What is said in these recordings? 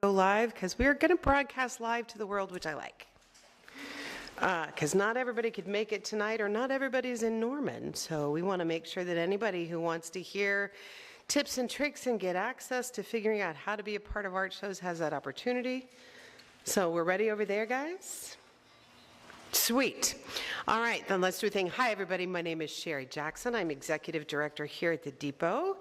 Go live because we are going to broadcast live to the world, which I like. Because not everybody could make it tonight, or not everybody's in Norman. So we want to make sure that anybody who wants to hear tips and tricks and get access to figuring out how to be a part of art shows has that opportunity. So we're ready over there, guys? Sweet. All right, then let's do a thing. Hi, everybody. My name is Shari Jackson. I'm Executive Director here at the Depot,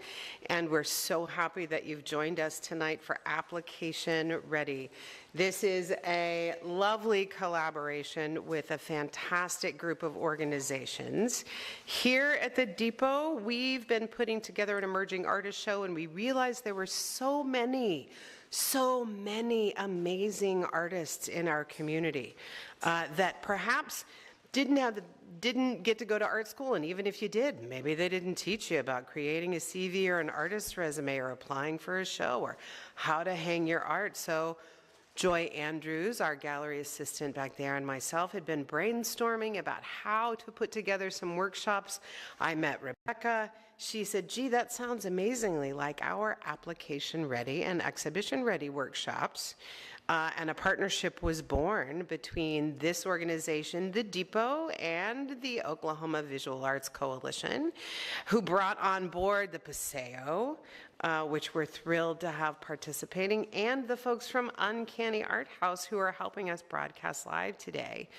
and we're so happy that you've joined us tonight for Application Ready. This is a lovely collaboration with a fantastic group of organizations. Here at the Depot, we've been putting together an emerging artist show, and we realized there were so many amazing artists in our community that perhaps didn't get to go to art school, and even if you did, maybe they didn't teach you about creating a CV or an artist's resume or applying for a show or how to hang your art. So Joy Andrews, our gallery assistant back there, and myself had been brainstorming about how to put together some workshops. I met Rebecca. She said, gee, that sounds amazingly like our Application Ready and Exhibition Ready workshops. And a partnership was born between this organization, the Depot, and the Oklahoma Visual Arts Coalition, who brought on board the Paseo, which we're thrilled to have participating, and the folks from Uncanny Art House who are helping us broadcast live today.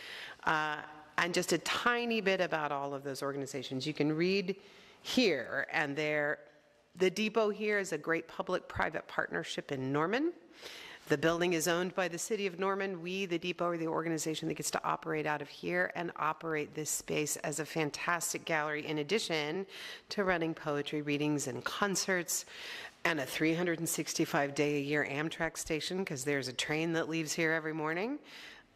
And just a tiny bit about all of those organizations. You can read here, and the Depot here is a great public-private partnership in Norman. The building is owned by the City of Norman. We, the Depot, are the organization that gets to operate out of here and operate this space as a fantastic gallery, in addition to running poetry readings and concerts and a 365-day-a-year Amtrak station, because there's a train that leaves here every morning,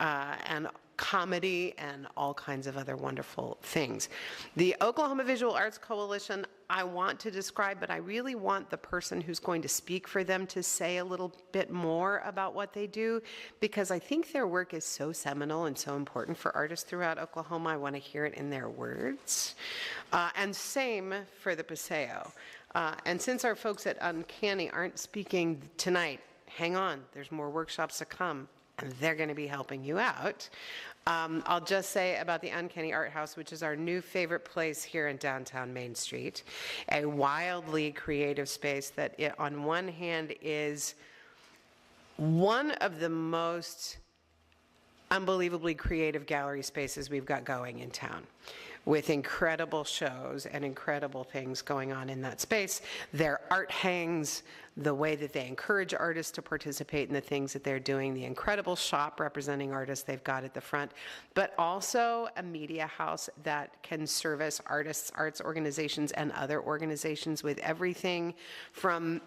and comedy and all kinds of other wonderful things. The Oklahoma Visual Arts Coalition, I want to describe, but I really want the person who's going to speak for them to say a little bit more about what they do, because I think their work is so seminal and so important for artists throughout Oklahoma. I want to hear it in their words. And same for the Paseo. And since our folks at Uncanny aren't speaking tonight, hang on, there's more workshops to come, and they're going to be helping you out. I'll just say about the Uncanny Art House, which is our new favorite place here in downtown Main Street, a wildly creative space that on one hand is one of the most unbelievably creative gallery spaces we've got going in town, with incredible shows and incredible things going on in that space. Their art hangs, the way that they encourage artists to participate in the things that they're doing, the incredible shop representing artists they've got at the front, but also a media house that can service artists, arts organizations, and other organizations with everything from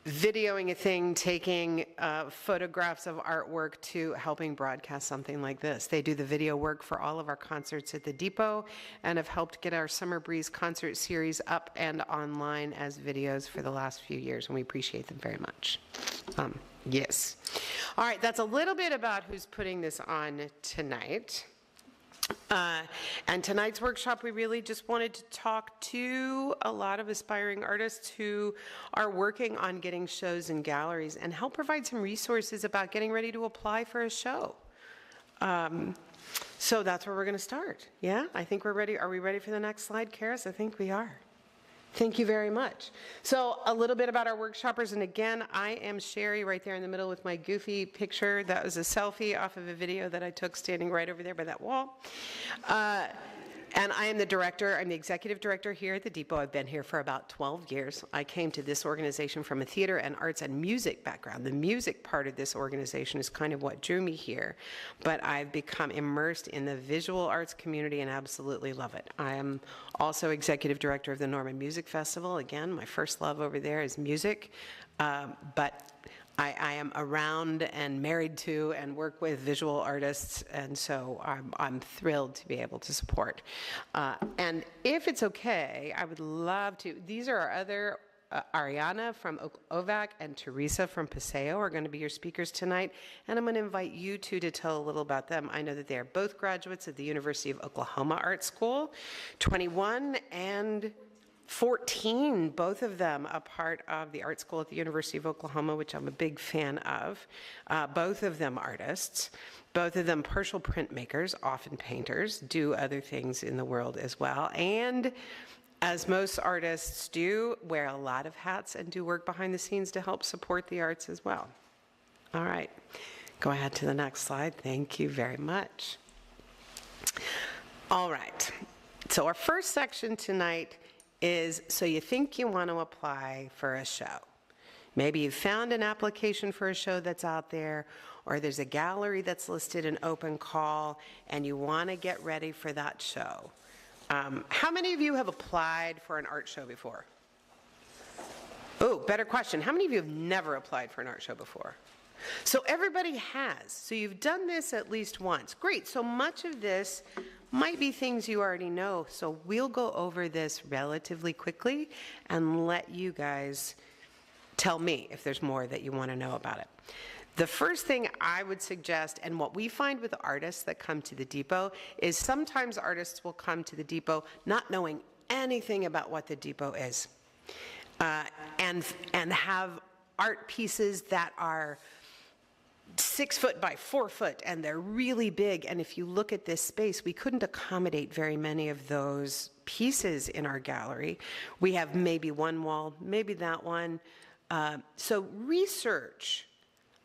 videoing a thing, taking photographs of artwork, to helping broadcast something like this. They do the video work for all of our concerts at the Depot and have helped get our Summer Breeze concert series up and online as videos for the last few years, and we appreciate them very much. Yes. All right, that's a little bit about who's putting this on tonight. And tonight's workshop, we really just wanted to talk to a lot of aspiring artists who are working on getting shows in galleries, and help provide some resources about getting ready to apply for a show. So that's where we're going to start. Yeah, I think we're ready. Are we ready for the next slide, Karis? I think we are. Thank you very much. So a little bit about our workshoppers, and again, I am Shari right there in the middle with my goofy picture. That was a selfie off of a video that I took standing right over there by that wall. And I am the director. I'm the executive director here at the Depot. I've been here for about 12 years. I came to this organization from a theater and arts and music background. The music part of this organization is kind of what drew me here, but I've become immersed in the visual arts community and absolutely love it. I am also executive director of the Norman Music Festival. Again, my first love over there is music, but I am around and married to and work with visual artists, and so I'm thrilled to be able to support. And if it's okay, I would love to, these are our other, Ariana from OVAC and Theresa from Paseo are going to be your speakers tonight, and I'm going to invite you two to tell a little about them. I know that they are both graduates of the University of Oklahoma Art School, 21 and 14, both of them a part of the art school at the University of Oklahoma, which I'm a big fan of. Both of them artists, both of them partial printmakers, often painters, do other things in the world as well. And as most artists do, wear a lot of hats and do work behind the scenes to help support the arts as well. All right, go ahead to the next slide. Thank you very much. All right, so our first section tonight is, so you think you want to apply for a show. Maybe you found an application for a show that's out there, or there's a gallery that's listed in open call, and you want to get ready for that show. How many of you have applied for an art show before? Oh, better question. How many of you have never applied for an art show before? So everybody has. So you've done this at least once. Great. So much of this might be things you already know. So we'll go over this relatively quickly and let you guys tell me if there's more that you want to know about it. The first thing I would suggest, and what we find with artists that come to the Depot, is sometimes artists will come to the Depot not knowing anything about what the Depot is, and have art pieces that are 6 foot by 4 foot, and they're really big. And if you look at this space, we couldn't accommodate very many of those pieces in our gallery. We have maybe one wall, maybe that one. So research.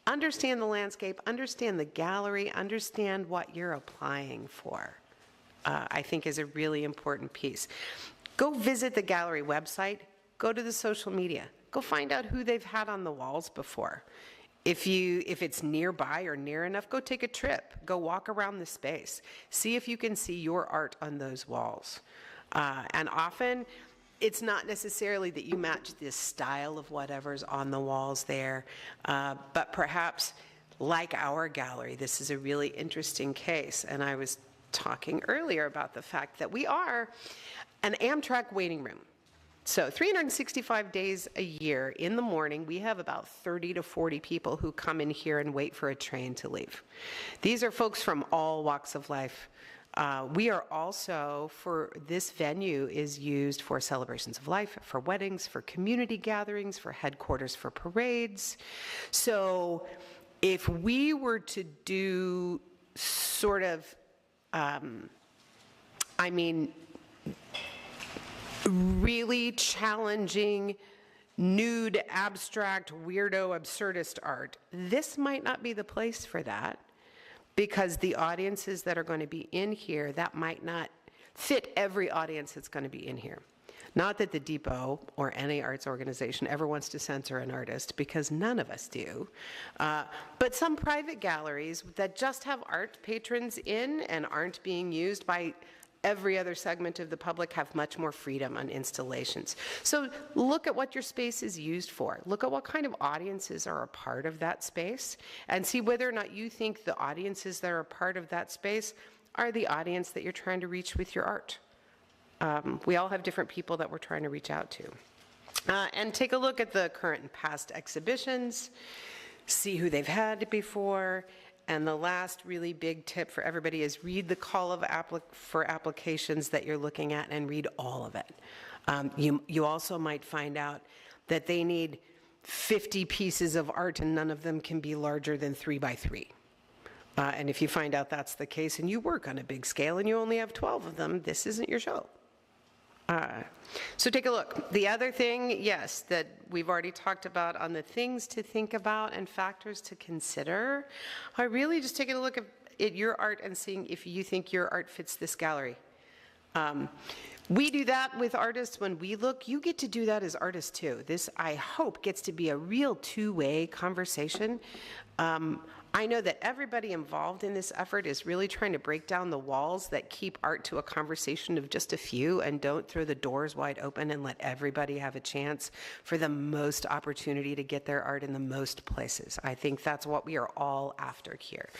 Understand the landscape, understand the gallery, understand what you're applying for, I think is a really important piece. Go visit the gallery website, go to the social media, go find out who they've had on the walls before. If it's nearby or near enough, go take a trip, go walk around the space, see if you can see your art on those walls. And often, it's not necessarily that you match the style of whatever's on the walls there, but perhaps, like our gallery, this is a really interesting case. And I was talking earlier about the fact that we are an Amtrak waiting room. So 365 days a year in the morning, we have about 30 to 40 people who come in here and wait for a train to leave. These are folks from all walks of life. We are also, for this venue is used for celebrations of life, for weddings, for community gatherings, for headquarters for parades. So if we were to do sort of, really challenging, nude, abstract, weirdo, absurdist art, this might not be the place for that. Because the audiences that are going to be in here, that might not fit every audience that's going to be in here. Not that the Depot or any arts organization ever wants to censor an artist, because none of us do. But some private galleries that just have art patrons in and aren't being used by every other segment of the public have much more freedom on installations. So look at what your space is used for. Look at what kind of audiences are a part of that space, and see whether or not you think the audiences that are a part of that space are the audience that you're trying to reach with your art. We all have different people that we're trying to reach out to. And take a look at the current and past exhibitions, see who they've had before. And the last really big tip for everybody is read the call for applications that you're looking at, and read all of it. You also might find out that they need 50 pieces of art and none of them can be larger than 3 by 3. And if you find out that's the case and you work on a big scale and you only have 12 of them, this isn't your show. So take a look. The other thing, yes, that we've already talked about on the things to think about and factors to consider, are really just taking a look at your art and seeing if you think your art fits this gallery. We do that with artists when we look. You get to do that as artists too. This, I hope, gets to be a real two-way conversation. I know that everybody involved in this effort is really trying to break down the walls that keep art to a conversation of just a few, and don't throw the doors wide open and let everybody have a chance for the most opportunity to get their art in the most places. I think that's what we are all after here.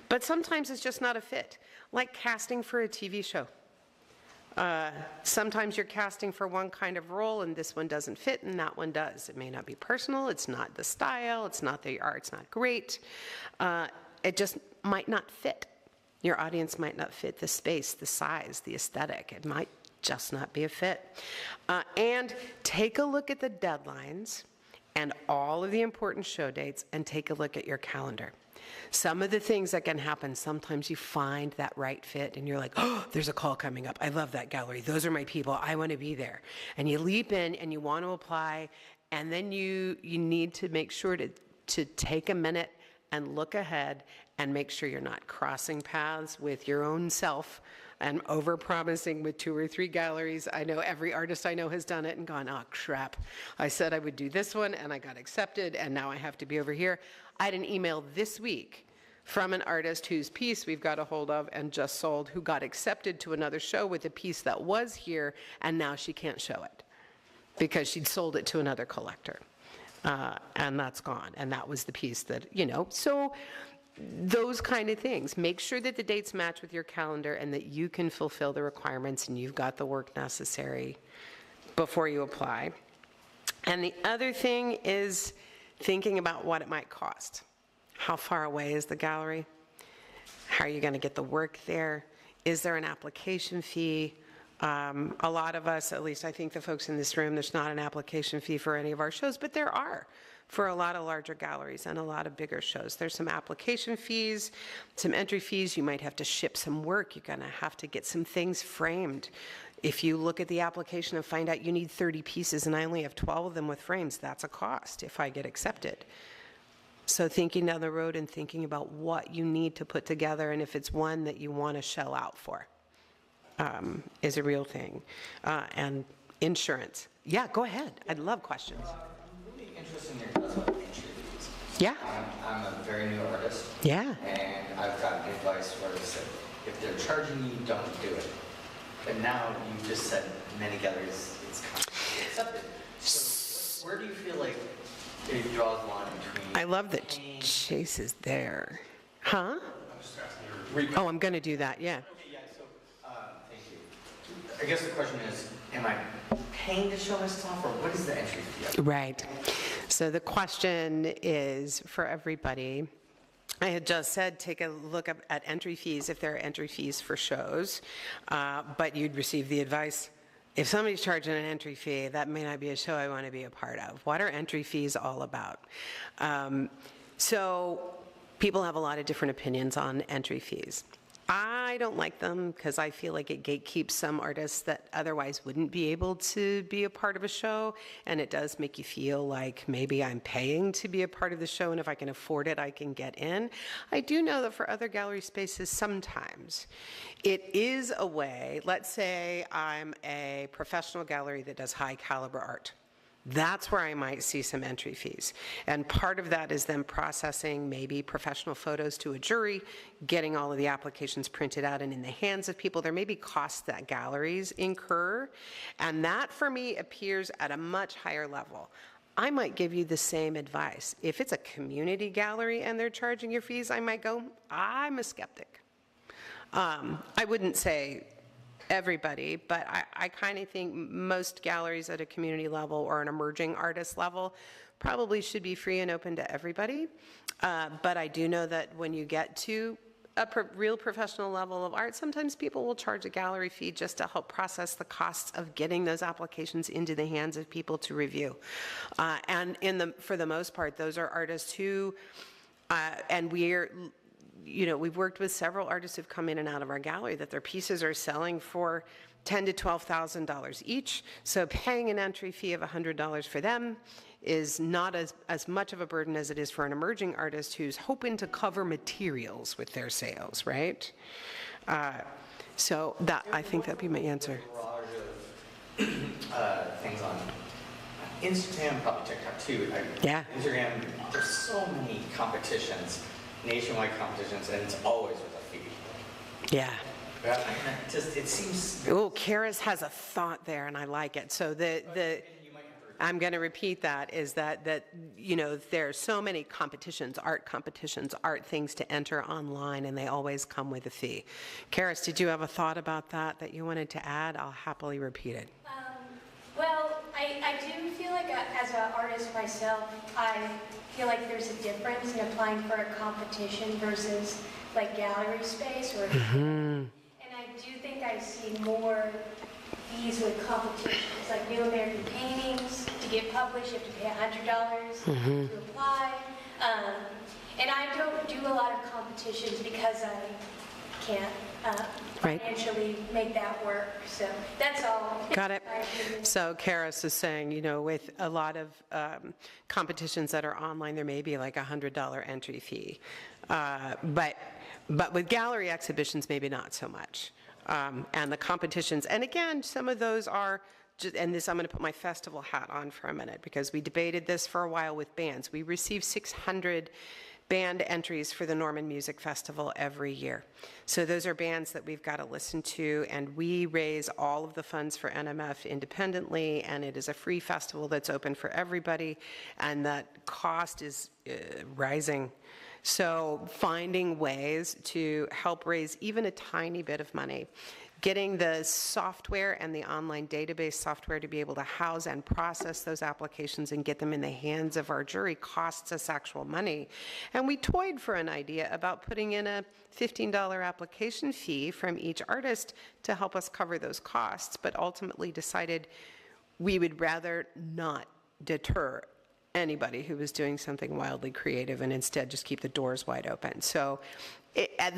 But sometimes it's just not a fit, like casting for a TV show. Sometimes you're casting for one kind of role and this one doesn't fit and that one does. It may not be personal, it's not the style, it's not the art's not great. It just might not fit. Your audience might not fit the space, the size, the aesthetic. It might just not be a fit. And take a look at the deadlines and all of the important show dates, and take a look at your calendar. Some of the things that can happen, sometimes you find that right fit and you're like, oh, there's a call coming up. I love that gallery. Those are my people. I want to be there. And you leap in and you want to apply, and then you need to make sure to take a minute and look ahead and make sure you're not crossing paths with your own self and over-promising with 2 or 3 galleries. I know every artist I know has done it and gone, oh, crap. I said I would do this one, and I got accepted, and now I have to be over here. I had an email this week from an artist whose piece we've got a hold of and just sold, who got accepted to another show with a piece that was here, and now she can't show it because she'd sold it to another collector. And that's gone. And that was the piece that, so those kind of things. Make sure that the dates match with your calendar and that you can fulfill the requirements and you've got the work necessary before you apply. And the other thing is thinking about what it might cost. How far away is the gallery? How are you going to get the work there? Is there an application fee? A lot of us, at least I think the folks in this room, there's not an application fee for any of our shows, but there are for a lot of larger galleries and a lot of bigger shows. There's some application fees, some entry fees. You might have to ship some work. You're going to have to get some things framed. If you look at the application and find out you need 30 pieces and I only have 12 of them with frames, that's a cost if I get accepted. So thinking down the road and thinking about what you need to put together and if it's one that you want to shell out for is a real thing. And insurance. Yeah, go ahead. I'd love questions. I'm really interested in your thoughts about entry fees. Yeah. I'm a very new artist. Yeah. And I've gotten advice where it said, if they're charging you, don't do it. But now you just said many galleries, it's accepted. So where do you feel like it draws the line between... I love that Chase is there. Huh? Oh, I'm going to do that, yeah. Okay, yeah, so thank you. I guess the question is, am I paying to show my stuff, or what is the entry fee? Right. So the question is for everybody. I had just said take a look at entry fees if there are entry fees for shows, but you'd receive the advice, if somebody's charging an entry fee, that may not be a show I want to be a part of. What are entry fees all about? So people have a lot of different opinions on entry fees. I don't like them because I feel like it gatekeeps some artists that otherwise wouldn't be able to be a part of a show, and it does make you feel like maybe I'm paying to be a part of the show, and if I can afford it, I can get in. I do know that for other gallery spaces, sometimes it is a way. Let's say I'm a professional gallery that does high caliber art. That's where I might see some entry fees. And part of that is them processing maybe professional photos to a jury, getting all of the applications printed out and in the hands of people. There may be costs that galleries incur, and that for me appears at a much higher level. I might give you the same advice. If it's a community gallery and they're charging your fees, I might go, I'm a skeptic. I wouldn't say everybody, but I kind of think most galleries at a community level or an emerging artist level probably should be free and open to everybody. But I do know that when you get to a real professional level of art, sometimes people will charge a gallery fee just to help process the costs of getting those applications into the hands of people to review. And for the most part, those are artists who, and we've worked with several artists who've come in and out of our gallery that their pieces are selling for $10,000 to $12,000 each. So paying an entry fee of $100 for them is not as much of a burden as it is for an emerging artist who's hoping to cover materials with their sales, right? So I think that'd be my answer. Things on Instagram, probably TikTok too. Yeah. Instagram, there's so many competitions, nationwide competitions, and it's always with a fee. Yeah. It seems... Oh, Karis has a thought there, and I like it. So I'm going to repeat that, is that there are so many competitions, art things to enter online, and they always come with a fee. Karis, did you have a thought about that you wanted to add? I'll happily repeat it. Well, I do feel like as an artist myself, I feel like there's a difference in applying for a competition versus like gallery space or and I do think I see more fees with competitions, like New American Paintings. To get published, you have to pay $100 to apply. And I don't do a lot of competitions because I can't Right. financially make that work. So that's all. Got it. So Karis is saying, you know, with a lot of competitions that are online, there may be like a $100 entry fee. But with gallery exhibitions, maybe not so much. And the competitions, and again, some of those are, and this, I'm going to put my festival hat on for a minute, because we debated this for a while with bands. We receive 600 band entries for the Norman Music Festival every year. So those are bands that we've got to listen to, and we raise all of the funds for NMF independently, and it is a free festival that's open for everybody, and that cost is rising. So finding ways to help raise even a tiny bit of money, getting the software and the online database software to be able to house and process those applications and get them in the hands of our jury costs us actual money. And we toyed for an idea about putting in a $15 application fee from each artist to help us cover those costs, but ultimately decided we would rather not deter anybody who was doing something wildly creative and instead just keep the doors wide open. So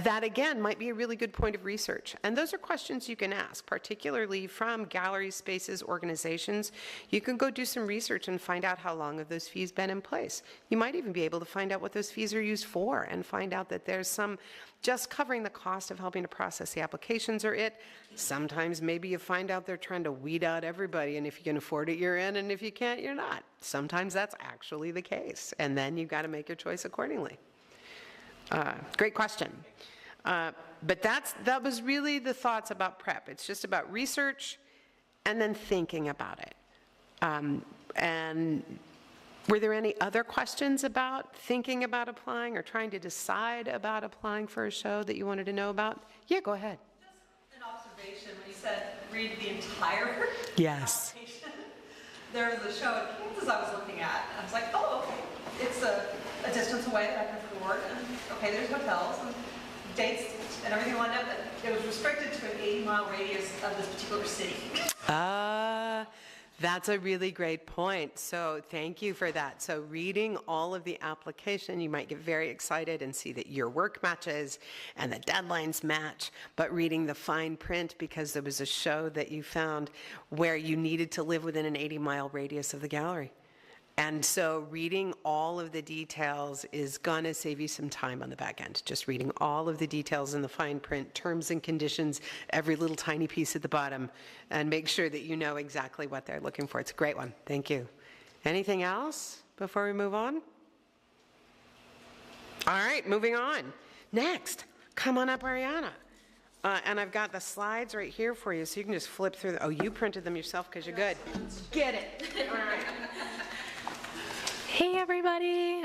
that, again, might be a really good point of research. And those are questions you can ask, particularly from galleries, spaces, organizations. You can go do some research and find out how long have those fees been in place. You might even be able to find out what those fees are used for and find out that there's some just covering the cost of helping to process the applications or it. Sometimes maybe you find out they're trying to weed out everybody, and if you can afford it, you're in, and if you can't, you're not. Sometimes that's actually the case, and then you've got to make your choice accordingly. Great question. But that was really the thoughts about prep. It's just about research and then thinking about it. And were there any other questions about thinking about applying or trying to decide about applying for a show that you wanted to know about? Yeah, go ahead. Just an observation when you said read the entire Yes. application. There was a show in Kansas I was looking at, and I was like, oh, okay, it's a distance away that I can afford, and okay, there's hotels and dates and everything lined up, but it was restricted to an 80-mile radius of this particular city. That's a really great point. So thank you for that. So reading all of the application, you might get very excited and see that your work matches and the deadlines match, but reading the fine print because there was a show that you found where you needed to live within an 80-mile radius of the gallery. And so reading all of the details is going to save you some time on the back end. Just reading all of the details in the fine print, terms and conditions, every little tiny piece at the bottom, and make sure that you know exactly what they're looking for. It's a great one. Thank you. Anything else before we move on? All right, moving on. Next, come on up, Ariana. And I've got the slides right here for you, so you can just flip through. Oh, you printed them yourself because you're good. Get it. All right. Hey everybody!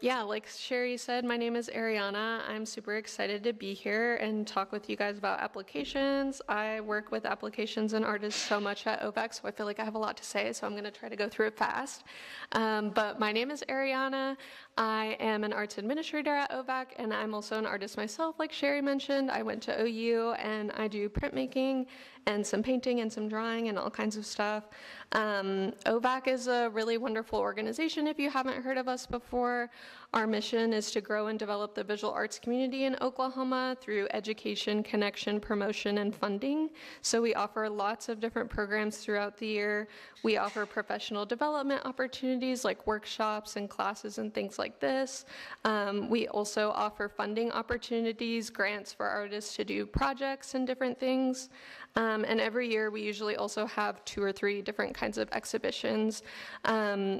Yeah, like Shari said, my name is Ariana. I'm super excited to be here and talk with you guys about applications. I work with applications and artists so much at OVAC, so I feel like I have a lot to say, so I'm going to try to go through it fast. But my name is Ariana. I am an arts administrator at OVAC, and I'm also an artist myself, like Shari mentioned. I went to OU, and I do printmaking and some painting and some drawing and all kinds of stuff. OVAC is a really wonderful organization if you haven't heard of us before. Our mission is to grow and develop the visual arts community in Oklahoma through education, connection, promotion, and funding. So we offer lots of different programs throughout the year. We offer professional development opportunities like workshops and classes and things like this. We also offer funding opportunities, grants for artists to do projects and different things. And every year we usually also have 2 or 3 different kinds of exhibitions,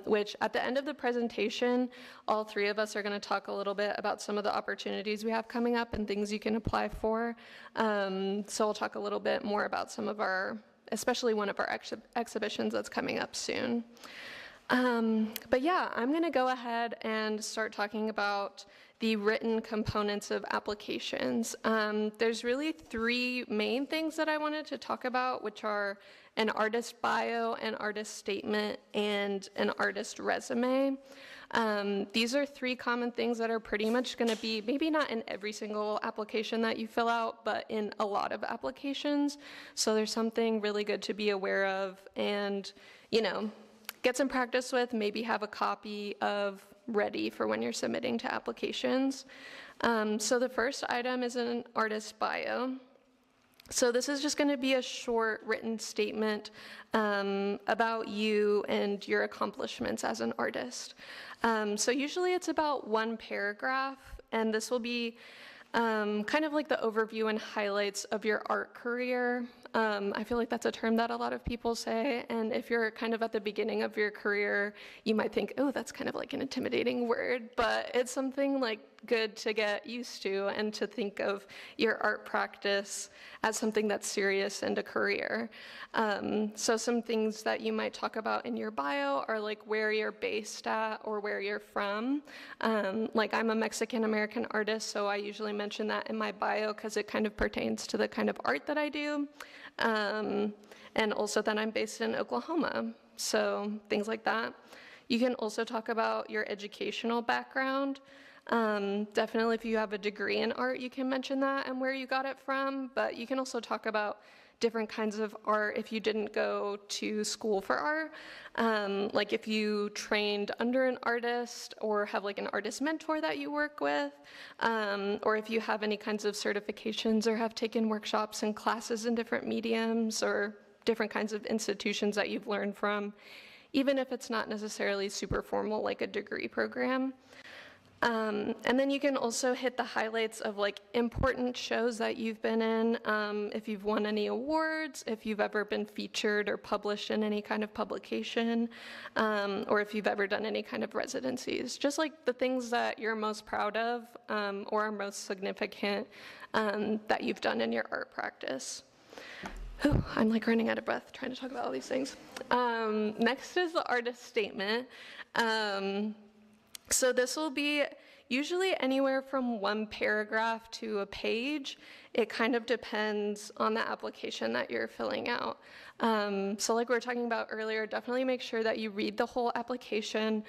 which at the end of the presentation, all 3 of us are going to talk a little bit about some of the opportunities we have coming up and things you can apply for. So I'll talk a little bit more about some of our, especially one of our exhibitions that's coming up soon. But yeah, I'm going to go ahead and start talking about the written components of applications. There's really 3 main things that I wanted to talk about, which are an artist bio, an artist statement, and an artist resume. These are 3 common things that are pretty much going to be, maybe not in every single application that you fill out, but in a lot of applications. So there's something really good to be aware of and, get some practice with, maybe have a copy of ready for when you're submitting to applications. So the first item is an artist bio. So this is just going to be a short written statement about you and your accomplishments as an artist. So usually it's about 1 paragraph, and this will be kind of like the overview and highlights of your art career. I feel like that's a term that a lot of people say, and if you're kind of at the beginning of your career, you might think, oh, that's kind of like an intimidating word, but it's something like good to get used to and to think of your art practice as something that's serious and a career. So some things that you might talk about in your bio are like where you're based at or where you're from. Like I'm a Mexican-American artist, so I usually mention that in my bio because it kind of pertains to the kind of art that I do. And also that I'm based in Oklahoma, so things like that. You can also talk about your educational background. Definitely if you have a degree in art, you can mention that and where you got it from, but you can also talk about different kinds of art if you didn't go to school for art. Like if you trained under an artist or have like an artist mentor that you work with, or if you have any kinds of certifications or have taken workshops and classes in different mediums or different kinds of institutions that you've learned from, even if it's not necessarily super formal like a degree program. And then you can also hit the highlights of like important shows that you've been in, if you've won any awards, if you've ever been featured or published in any kind of publication, or if you've ever done any kind of residencies. Just like the things that you're most proud of or are most significant that you've done in your art practice. Whew, I'm like running out of breath trying to talk about all these things. Next is the artist statement. So this will be usually anywhere from 1 paragraph to a page. It kind of depends on the application that you're filling out. So like we were talking about earlier, definitely make sure that you read the whole application.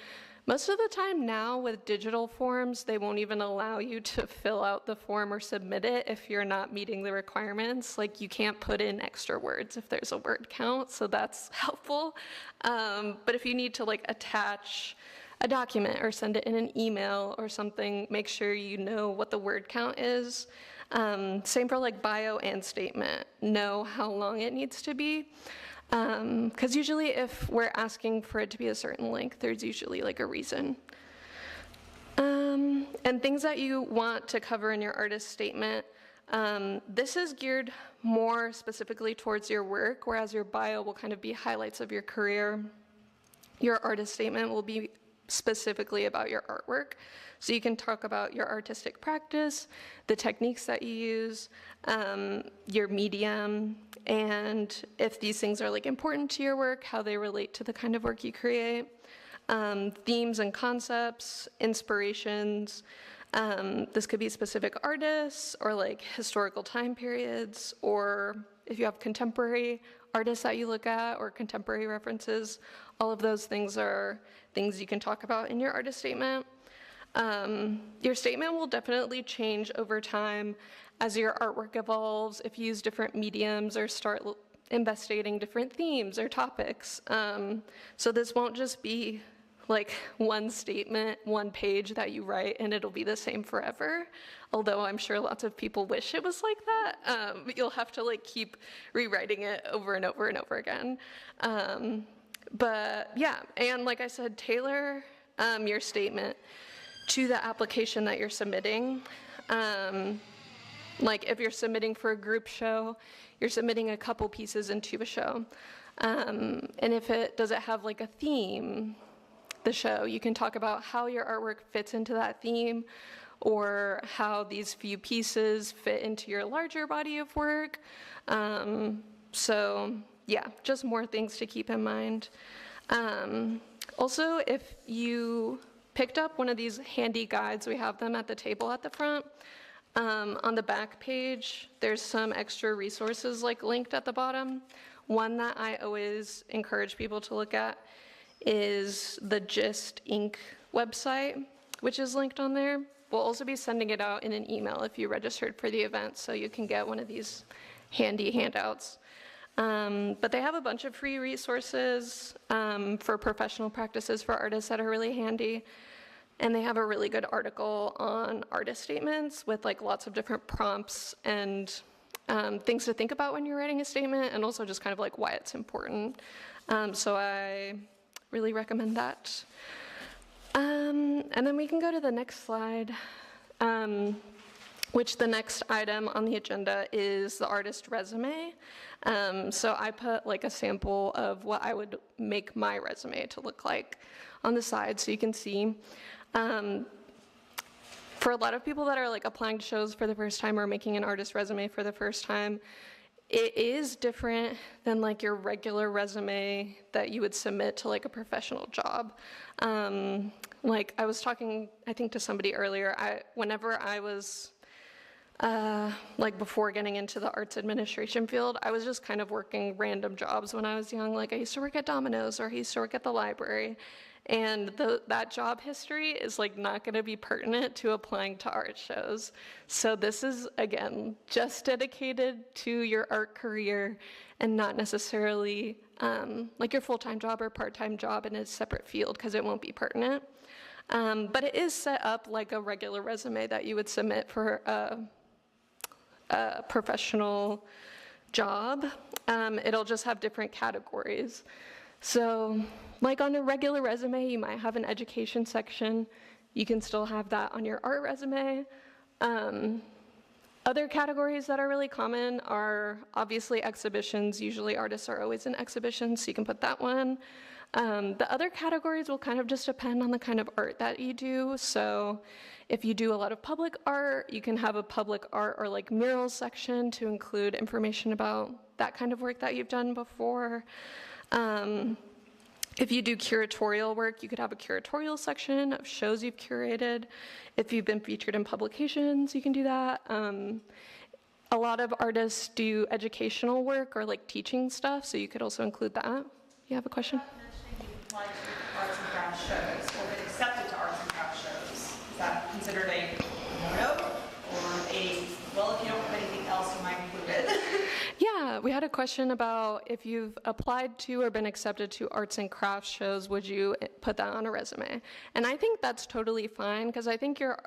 Most of the time now with digital forms, they won't even allow you to fill out the form or submit it if you're not meeting the requirements. Like you can't put in extra words if there's a word count, so that's helpful. But if you need to like attach a document or send it in an email or something, make sure you know what the word count is. Same for like bio and statement. Know how long it needs to be. Because usually if we're asking for it to be a certain length, there's usually like a reason. And things that you want to cover in your artist statement, this is geared more specifically towards your work, whereas your bio will kind of be highlights of your career. Your artist statement will be specifically about your artwork. So you can talk about your artistic practice, the techniques that you use, your medium, and if these things are like important to your work, how they relate to the kind of work you create, themes and concepts, inspirations. This could be specific artists or like historical time periods, or if you have contemporary artists that you look at or contemporary references, all of those things are things you can talk about in your artist statement. Your statement will definitely change over time as your artwork evolves, if you use different mediums or start investigating different themes or topics. So this won't just be like one statement, 1 page that you write and it'll be the same forever. Although I'm sure lots of people wish it was like that. You'll have to like keep rewriting it over and over and over again. But yeah, and like I said, tailor your statement to the application that you're submitting. Like if you're submitting for a group show, you're submitting a couple pieces into a show. And if does it have like a theme, the show, you can talk about how your artwork fits into that theme or how these few pieces fit into your larger body of work. So yeah, just more things to keep in mind. Also, if you picked up one of these handy guides, we have them at the table at the front. On the back page, there's some extra resources like linked at the bottom. One that I always encourage people to look at is the GIST ink website, which is linked on there. We'll also be sending it out in an email if you registered for the event, so you can get one of these handy handouts. But they have a bunch of free resources for professional practices for artists that are really handy. And they have a really good article on artist statements with like lots of different prompts and things to think about when you're writing a statement, and also just kind of like why it's important. So I really recommend that. And then we can go to the next slide, which the next item on the agenda is the artist resume. So I put like a sample of what I would make my resume to look like on the side so you can see. For a lot of people that are like applying to shows for the first time or making an artist resume for the first time, it is different than like your regular resume that you would submit to like a professional job. Like I was talking, I think, to somebody earlier, whenever I was like before getting into the arts administration field, I was just kind of working random jobs when I was young. Like I used to work at Domino's, or I used to work at the library. And that job history is like not going to be pertinent to applying to art shows. So this is, again, just dedicated to your art career and not necessarily like your full-time job or part-time job in a separate field, because it won't be pertinent. But it is set up like a regular resume that you would submit for a professional job. It'll just have different categories. So like on a regular resume, you might have an education section. You can still have that on your art resume. Other categories that are really common are obviously exhibitions. Usually artists are always in exhibitions, so you can put that one. The other categories will kind of just depend on the kind of art that you do. So if you do a lot of public art, you can have a public art or like murals section to include information about that kind of work that you've done before. If you do curatorial work, you could have a curatorial section of shows you've curated. If you've been featured in publications, you can do that. A lot of artists do educational work or like teaching stuff, so you could also include that. You have a question? You applied to arts and crafts shows, or been accepted to arts and crafts shows. Is that considered a no, or a, well, if you don't have anything else, you might include it? Yeah, we had a question about if you've applied to or been accepted to arts and crafts shows, would you put that on a resume? And I think that's totally fine, because I think your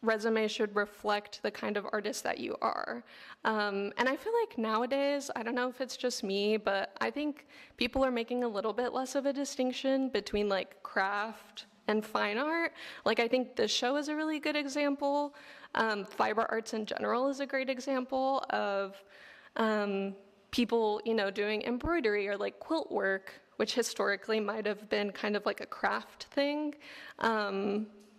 resume should reflect the kind of artist that you are. And I feel like nowadays, I don't know if it's just me, but I think people are making a little bit less of a distinction between like craft and fine art. Like I think this show is a really good example. Fiber arts in general is a great example of people, you know, doing embroidery or like quilt work, which historically might have been kind of like a craft thing.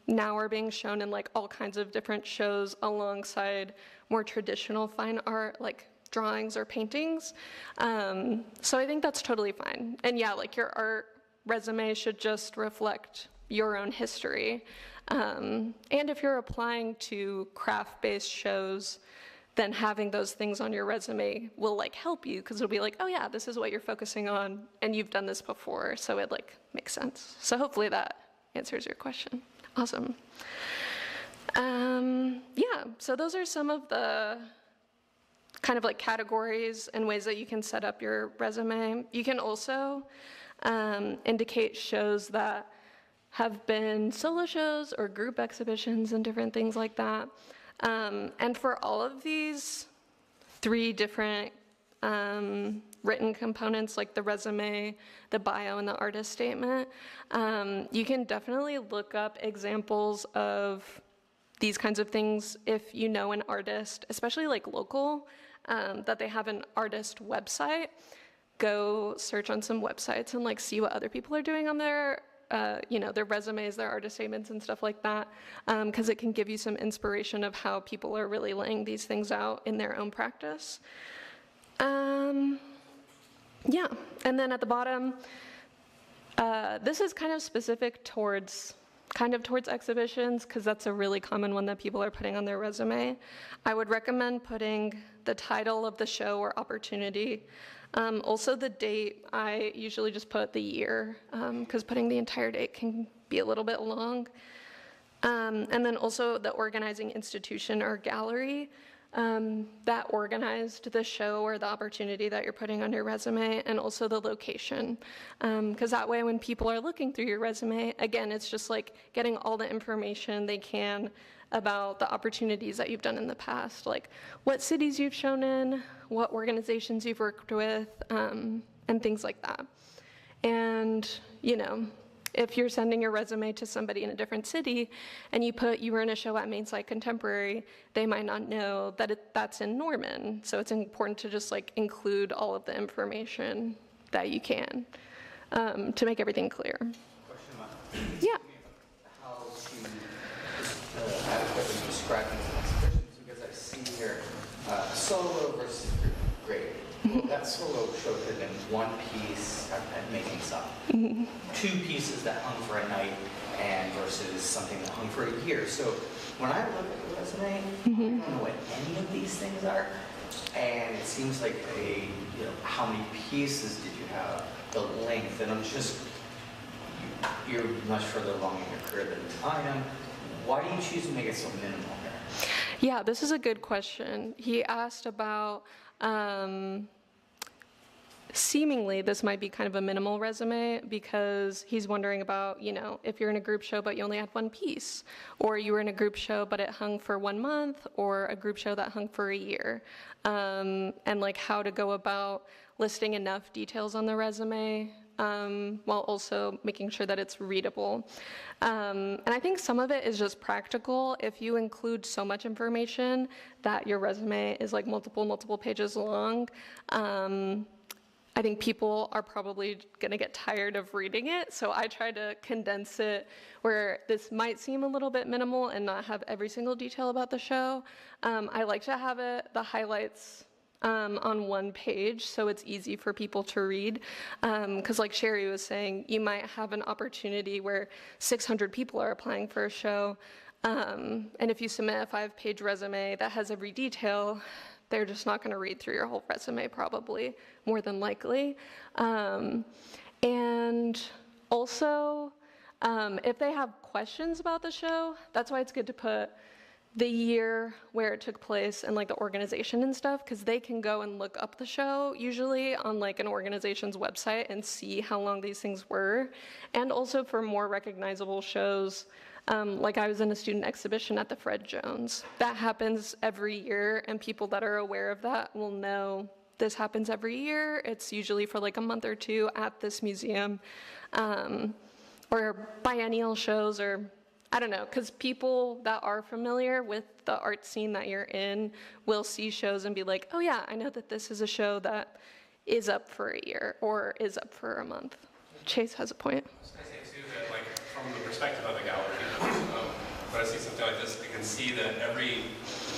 Now are being shown in like all kinds of different shows alongside more traditional fine art, like drawings or paintings. So I think that's totally fine. And yeah, like your art resume should just reflect your own history. And if you're applying to craft-based shows, then having those things on your resume will like help you, because it'll be like, oh yeah, this is what you're focusing on and you've done this before, so it like makes sense. So hopefully that answers your question. Awesome. Yeah, so those are some of the kind of like categories and ways that you can set up your resume. You can also indicate shows that have been solo shows or group exhibitions and different things like that. And for all of these 3 different written components, like the resume, the bio, and the artist statement, you can definitely look up examples of these kinds of things if you know an artist, especially like local, that they have an artist website. Go search on some websites and like see what other people are doing on their you know, their resumes, their artist statements and stuff like that, because it can give you some inspiration of how people are really laying these things out in their own practice. Yeah, and then at the bottom, this is kind of specific towards exhibitions, because that's a really common one that people are putting on their resume. I would recommend putting the title of the show or opportunity. Also the date, I usually just put the year, because putting the entire date can be a little bit long. And then also the organizing institution or gallery that organized the show or the opportunity that you're putting on your resume, and also the location. Because that way when people are looking through your resume, again, it's just like getting all the information they can about the opportunities that you've done in the past, like what cities you've shown in, what organizations you've worked with, and things like that. And, you know, if you're sending your resume to somebody in a different city and you put you were in a show at Mainside Contemporary, they might not know that that's in Norman. So it's important to just like include all of the information that you can to make everything clear. Question about Yeah. how to adequately describe these exhibitions, because I see here solo versus group. Great. That solo show could have been one piece at making some. Two pieces that hung for a night and versus something that hung for a year. So when I look at the resume, I don't know what any of these things are. And it seems like how many pieces did you have, the length, and I'm just, you're much further along in your career than I am. Why do you choose to make it so minimal here? Yeah, this is a good question. He asked about, seemingly this might be kind of a minimal resume because he's wondering about, you know, if you're in a group show but you only had one piece, or you were in a group show but it hung for 1 month, or a group show that hung for a year, and like how to go about listing enough details on the resume while also making sure that it's readable. And I think some of it is just practical. If you include so much information that your resume is like multiple pages long, I think people are probably going to get tired of reading it. So I try to condense it where this might seem a little bit minimal and not have every single detail about the show. I like to have the highlights on one page so it's easy for people to read. Because like Shari was saying, you might have an opportunity where 600 people are applying for a show. And if you submit a 5-page resume that has every detail, they're just not going to read through your whole resume probably, more than likely. And also, if they have questions about the show, that's why it's good to put the year where it took place and like the organization and stuff, because they can go and look up the show usually on like an organization's website and see how long these things were. And also for more recognizable shows, like I was in a student exhibition at the Fred Jones. That happens every year, and people that are aware of that will know this happens every year. It's usually for like a month or two at this museum, or biennial shows, or I don't know, because people that are familiar with the art scene that you're in will see shows and be like, oh yeah, I know that this is a show that is up for a year or is up for a month. Chase has a point. I was going to say too that like from the perspective of the gallery, when I see something like this, I can see that every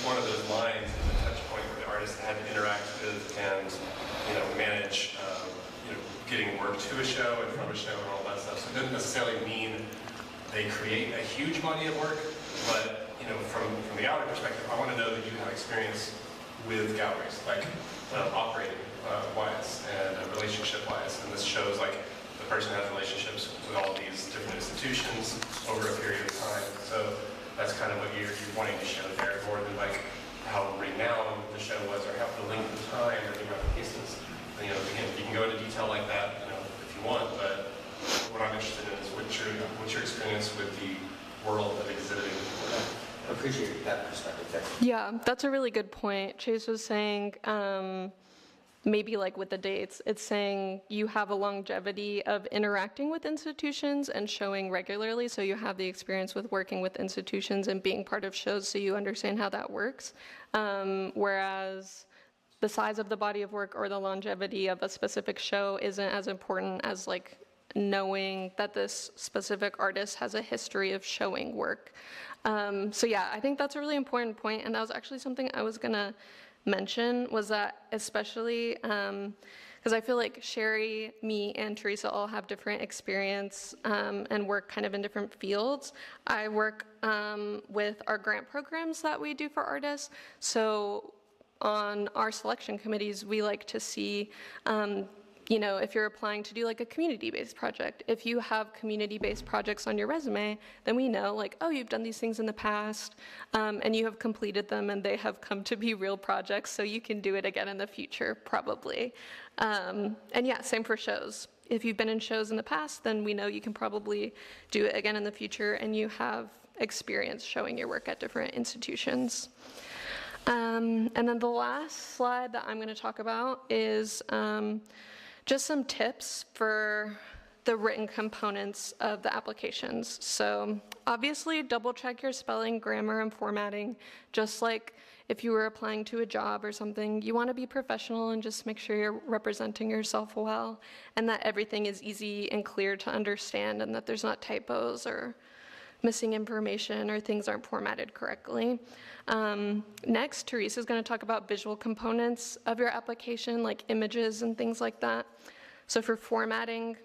one of those lines is a touch point where the artist had to interact with and manage getting work to a show and from a show and all that stuff. So it doesn't necessarily mean they create a huge body of work, but from the gallery perspective, I want to know that you have experience with galleries, like operating wise and relationship-wise, and this shows like the person has relationships with all these different institutions over a period of time. So that's kind of what you're wanting to show there, more than like how renowned the show was or how the length of time that you have pieces. Again, you can go into detail like that, if you want, but what I'm interested in is what's your experience with the world of exhibiting. I appreciate that perspective. Thanks. Yeah, that's a really good point. Chase was saying, maybe like with the dates, it's saying you have a longevity of interacting with institutions and showing regularly, so you have the experience with working with institutions and being part of shows, so you understand how that works. Whereas the size of the body of work or the longevity of a specific show isn't as important as like knowing that this specific artist has a history of showing work. So yeah, I think that's a really important point, and that was actually something I was gonna mention, was that especially, because I feel like Shari, me, and Theresa all have different experience and work kind of in different fields. I work with our grant programs that we do for artists, so on our selection committees, we like to see you know, if you're applying to do like a community-based project, if you have community-based projects on your resume, then we know like, oh, you've done these things in the past, and you have completed them and they have come to be real projects, so you can do it again in the future, probably. And yeah, same for shows. If you've been in shows in the past, then we know you can probably do it again in the future, and you have experience showing your work at different institutions. And then the last slide that I'm going to talk about is just some tips for the written components of the applications. So obviously double check your spelling, grammar, and formatting. Just like if you were applying to a job or something, you want to be professional and just make sure you're representing yourself well, and that everything is easy and clear to understand, and that there's not typos or missing information or things aren't formatted correctly. Next, Theresa is going to talk about visual components of your application, like images and things like that. So for formatting,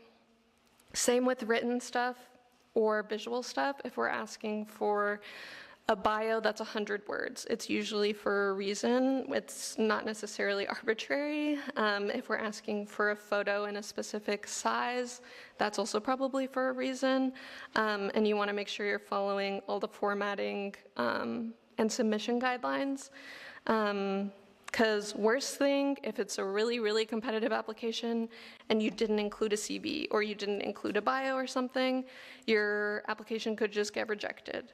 same with written stuff or visual stuff. If we're asking for a bio that's 100 words, it's usually for a reason. It's not necessarily arbitrary. If we're asking for a photo in a specific size, that's also probably for a reason. And you want to make sure you're following all the formatting and submission guidelines. Because worst thing, if it's a really, really competitive application and you didn't include a CV or you didn't include a bio or something, your application could just get rejected.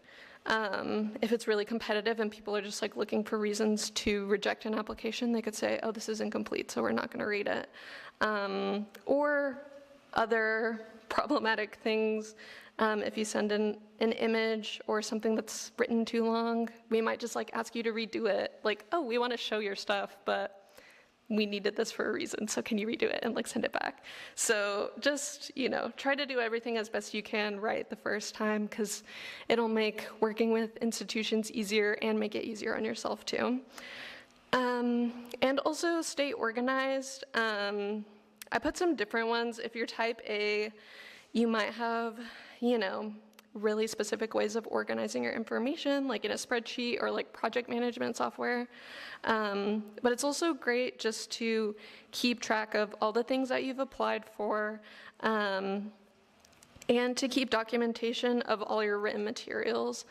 If it's really competitive and people are just like looking for reasons to reject an application, they could say, oh, this is incomplete, so we're not going to read it. Or other problematic things, if you send in an image or something that's written too long, we might just like ask you to redo it. Like, oh, we want to show your stuff, but we needed this for a reason, so can you redo it and like send it back? So just, you know, try to do everything as best you can right the first time, because it'll make working with institutions easier and make it easier on yourself too. And also stay organized. I put some different ones. If you're type A, you might have, you know, really specific ways of organizing your information, like in a spreadsheet or like project management software. But it's also great just to keep track of all the things that you've applied for, and to keep documentation of all your written materials.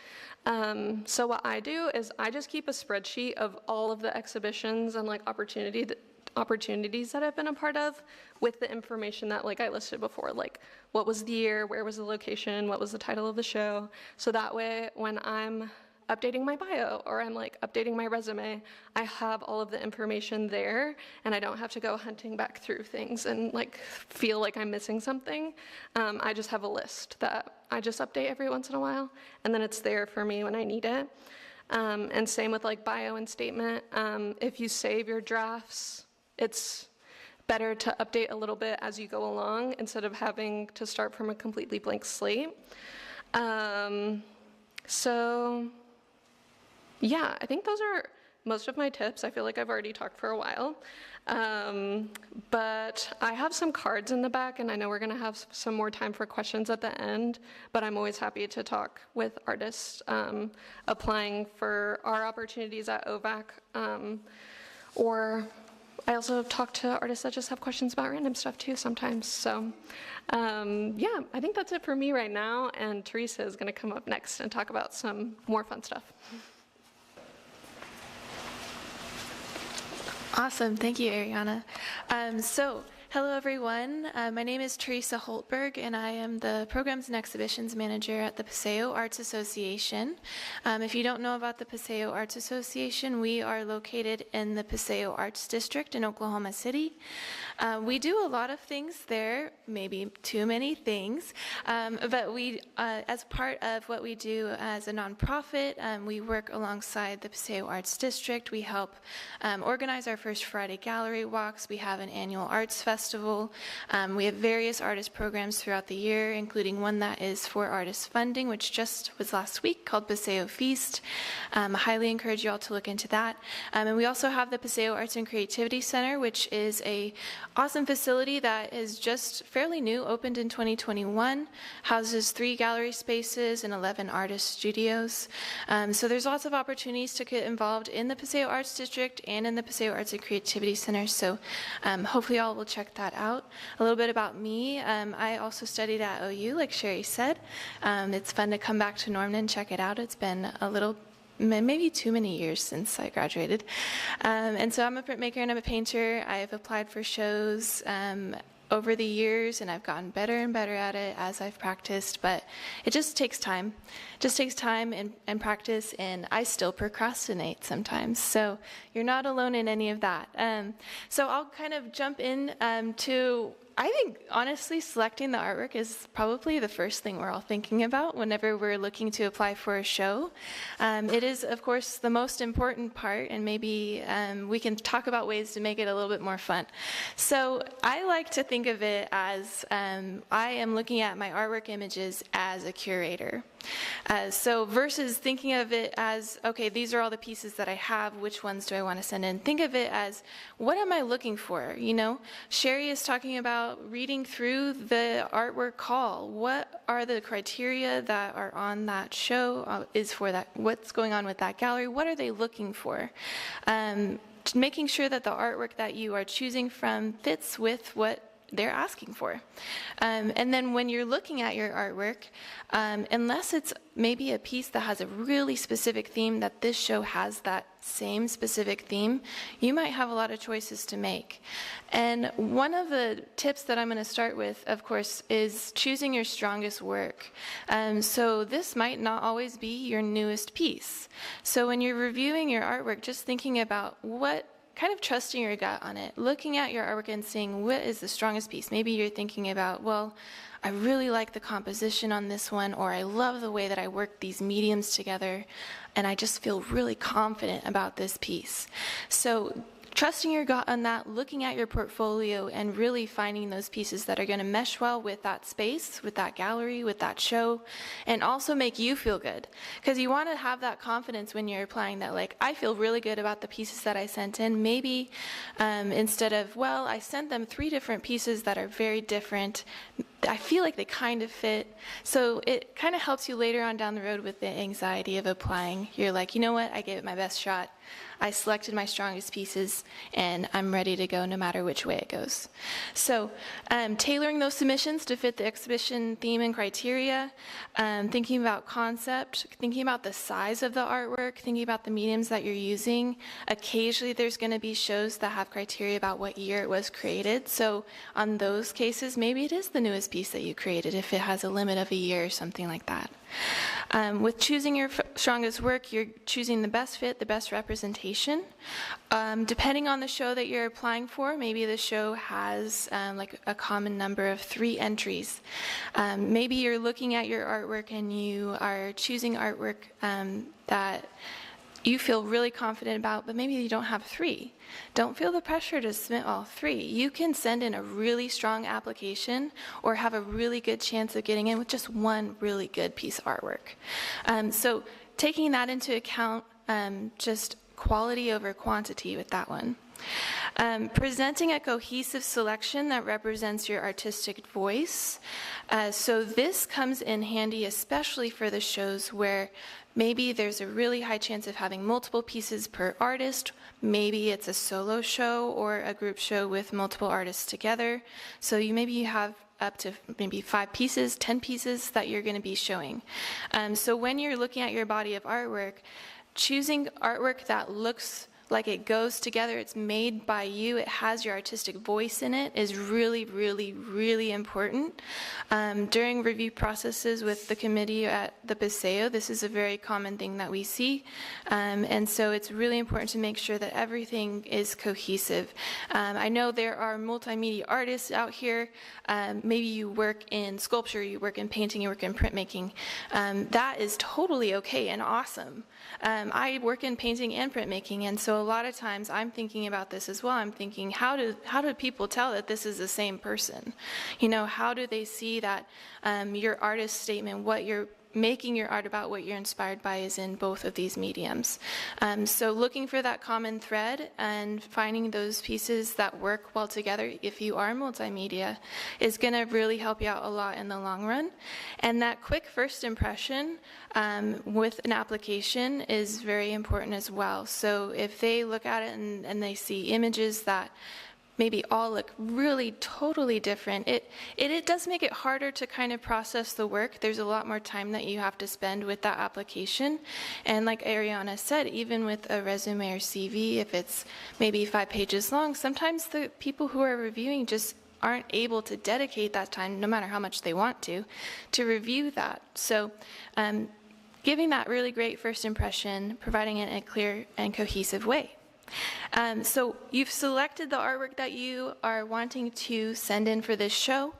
So what I do is I just keep a spreadsheet of all of the exhibitions and like opportunities that I've been a part of, with the information that like I listed before, like what was the year, where was the location, what was the title of the show. So that way when I'm updating my bio or I'm like updating my resume, I have all of the information there and I don't have to go hunting back through things and like feel like I'm missing something. I just have a list that I just update every once in a while, and then it's there for me when I need it. And same with like bio and statement. If you save your drafts, it's better to update a little bit as you go along instead of having to start from a completely blank slate. So yeah, I think those are most of my tips. I feel like I've already talked for a while. But I have some cards in the back, and I know we're going to have some more time for questions at the end, but I'm always happy to talk with artists applying for our opportunities at OVAC, or I also talk to artists that just have questions about random stuff too sometimes. So yeah, I think that's it for me right now, and Theresa is going to come up next and talk about some more fun stuff. Awesome, thank you, Ariana. Hello everyone. My name is Theresa Hultberg, and I am the Programs and Exhibitions Manager at the Paseo Arts Association. If you don't know about the Paseo Arts Association, we are located in the Paseo Arts District in Oklahoma City. We do a lot of things there, maybe too many things, but we, as part of what we do as a nonprofit, we work alongside the Paseo Arts District. We help organize our First Friday gallery walks. We have an annual arts festival. We have various artist programs throughout the year, including one that is for artist funding, which just was last week, called Paseo Feast. I highly encourage you all to look into that. And we also have the Paseo Arts and Creativity Center, which is a awesome facility that is just fairly new, opened in 2021, houses 3 gallery spaces and 11 artist studios. So there's lots of opportunities to get involved in the Paseo Arts District and in the Paseo Arts and Creativity Center. So hopefully all will check that out. A little bit about me. I also studied at OU, like Shari said. It's fun to come back to Norman and check it out. It's been a little maybe too many years since I graduated. And so I'm a printmaker and I'm a painter. I've applied for shows over the years, and I've gotten better and better at it as I've practiced, but it just takes time. It just takes time and practice, and I still procrastinate sometimes. So you're not alone in any of that. So I'll kind of jump in to, I think, honestly, selecting the artwork is probably the first thing we're all thinking about whenever we're looking to apply for a show. It is, of course, the most important part, and maybe we can talk about ways to make it a little bit more fun. So I like to think of it as I am looking at my artwork images as a curator. So versus thinking of it as, okay, these are all the pieces that I have, which ones do I want to send in? Think of it as, what am I looking for? You know, Shari is talking about reading through the artwork call. What are the criteria that are on that show, is for that, what's going on with that gallery? What are they looking for? Making sure that the artwork that you are choosing from fits with what they're asking for. And then when you're looking at your artwork, unless it's maybe a piece that has a really specific theme, that this show has that same specific theme, you might have a lot of choices to make. And one of the tips that I'm going to start with, of course, is choosing your strongest work. So this might not always be your newest piece. So when you're reviewing your artwork, just thinking about kind of trusting your gut on it, looking at your artwork and seeing what is the strongest piece. Maybe you're thinking about, well, I really like the composition on this one, or I love the way that I work these mediums together, and I just feel really confident about this piece. So trusting your gut on that, looking at your portfolio, and really finding those pieces that are going to mesh well with that space, with that gallery, with that show, and also make you feel good. Because you want to have that confidence when you're applying that, like, I feel really good about the pieces that I sent in. Maybe instead of, well, I sent them 3 different pieces that are very different, I feel like they kind of fit. So it kind of helps you later on down the road with the anxiety of applying. You're like, you know what, I gave it my best shot. I selected my strongest pieces, and I'm ready to go no matter which way it goes. So tailoring those submissions to fit the exhibition theme and criteria, thinking about concept, thinking about the size of the artwork, thinking about the mediums that you're using. Occasionally there's going to be shows that have criteria about what year it was created. So on those cases, maybe it is the newest piece that you created if it has a limit of a year or something like that. With choosing your strongest work, you're choosing the best fit, the best representation. Depending on the show that you're applying for, maybe the show has like a common number of 3 entries. Maybe you're looking at your artwork and you are choosing artwork that you feel really confident about, but maybe you don't have 3. Don't feel the pressure to submit all 3. You can send in a really strong application or have a really good chance of getting in with just one really good piece of artwork. So taking that into account, just quality over quantity with that one. Presenting a cohesive selection that represents your artistic voice. So this comes in handy especially for the shows where maybe there's a really high chance of having multiple pieces per artist. Maybe it's a solo show or a group show with multiple artists together. So maybe you have up to maybe 5 pieces, 10 pieces that you're going to be showing. So when you're looking at your body of artwork, choosing artwork that looks like it goes together, it's made by you, it has your artistic voice in it, is really, really, really important. During review processes with the committee at the Paseo, this is a very common thing that we see, and so it's really important to make sure that everything is cohesive. I know there are multimedia artists out here. Maybe you work in sculpture, you work in painting, you work in printmaking. That is totally okay and awesome. I work in painting and printmaking, and so a lot of times I'm thinking about this as well. I'm thinking, how do people tell that this is the same person? You know, how do they see that your artist statement, what you're making your art about what you're inspired by is in both of these mediums. So looking for that common thread and finding those pieces that work well together, if you are multimedia, is going to really help you out a lot in the long run. And that quick first impression with an application is very important as well. So if they look at it and they see images that maybe all look really totally different, it does make it harder to kind of process the work. There's a lot more time that you have to spend with that application. And like Ariana said, even with a resume or CV, if it's maybe 5 pages long, sometimes the people who are reviewing just aren't able to dedicate that time, no matter how much they want to review that. So giving that really great first impression, providing it in a clear and cohesive way. So you've selected the artwork that you are wanting to send in for this show.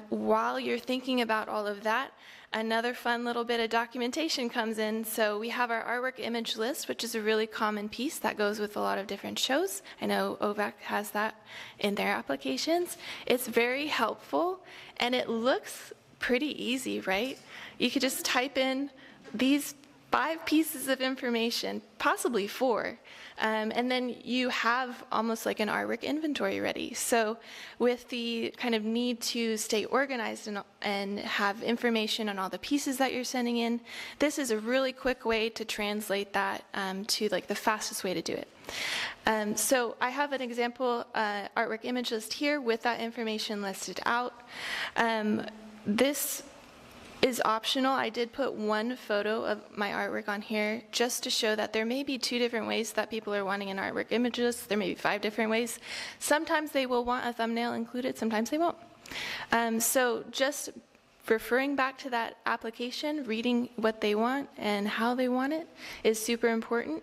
While you're thinking about all of that, another fun little bit of documentation comes in. So we have our artwork image list, which is a really common piece that goes with a lot of different shows. I know OVAC has that in their applications. It's very helpful, and it looks pretty easy, right? You could just type in these 5 pieces of information, possibly 4, and then you have almost like an artwork inventory ready. So with the kind of need to stay organized and have information on all the pieces that you're sending in, this is a really quick way to translate that to like the fastest way to do it. So I have an example artwork image list here with that information listed out. This is optional. I did put 1 photo of my artwork on here just to show that there may be 2 different ways that people are wanting an artwork image list. There may be 5 different ways. Sometimes they will want a thumbnail included, sometimes they won't. So just referring back to that application, reading what they want and how they want it is super important.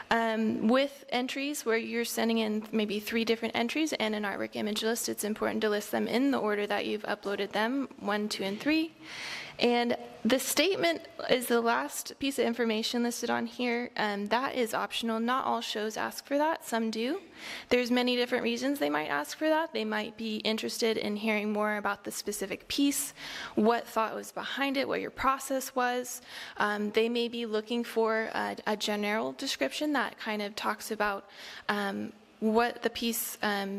With entries where you're sending in maybe 3 different entries and an artwork image list, it's important to list them in the order that you've uploaded them, 1, 2, and 3. And the statement is the last piece of information listed on here. That is optional. Not all shows ask for that. Some do. There's many different reasons they might ask for that. They might be interested in hearing more about the specific piece, what thought was behind it, what your process was. They may be looking for a general description that kind of talks about what the piece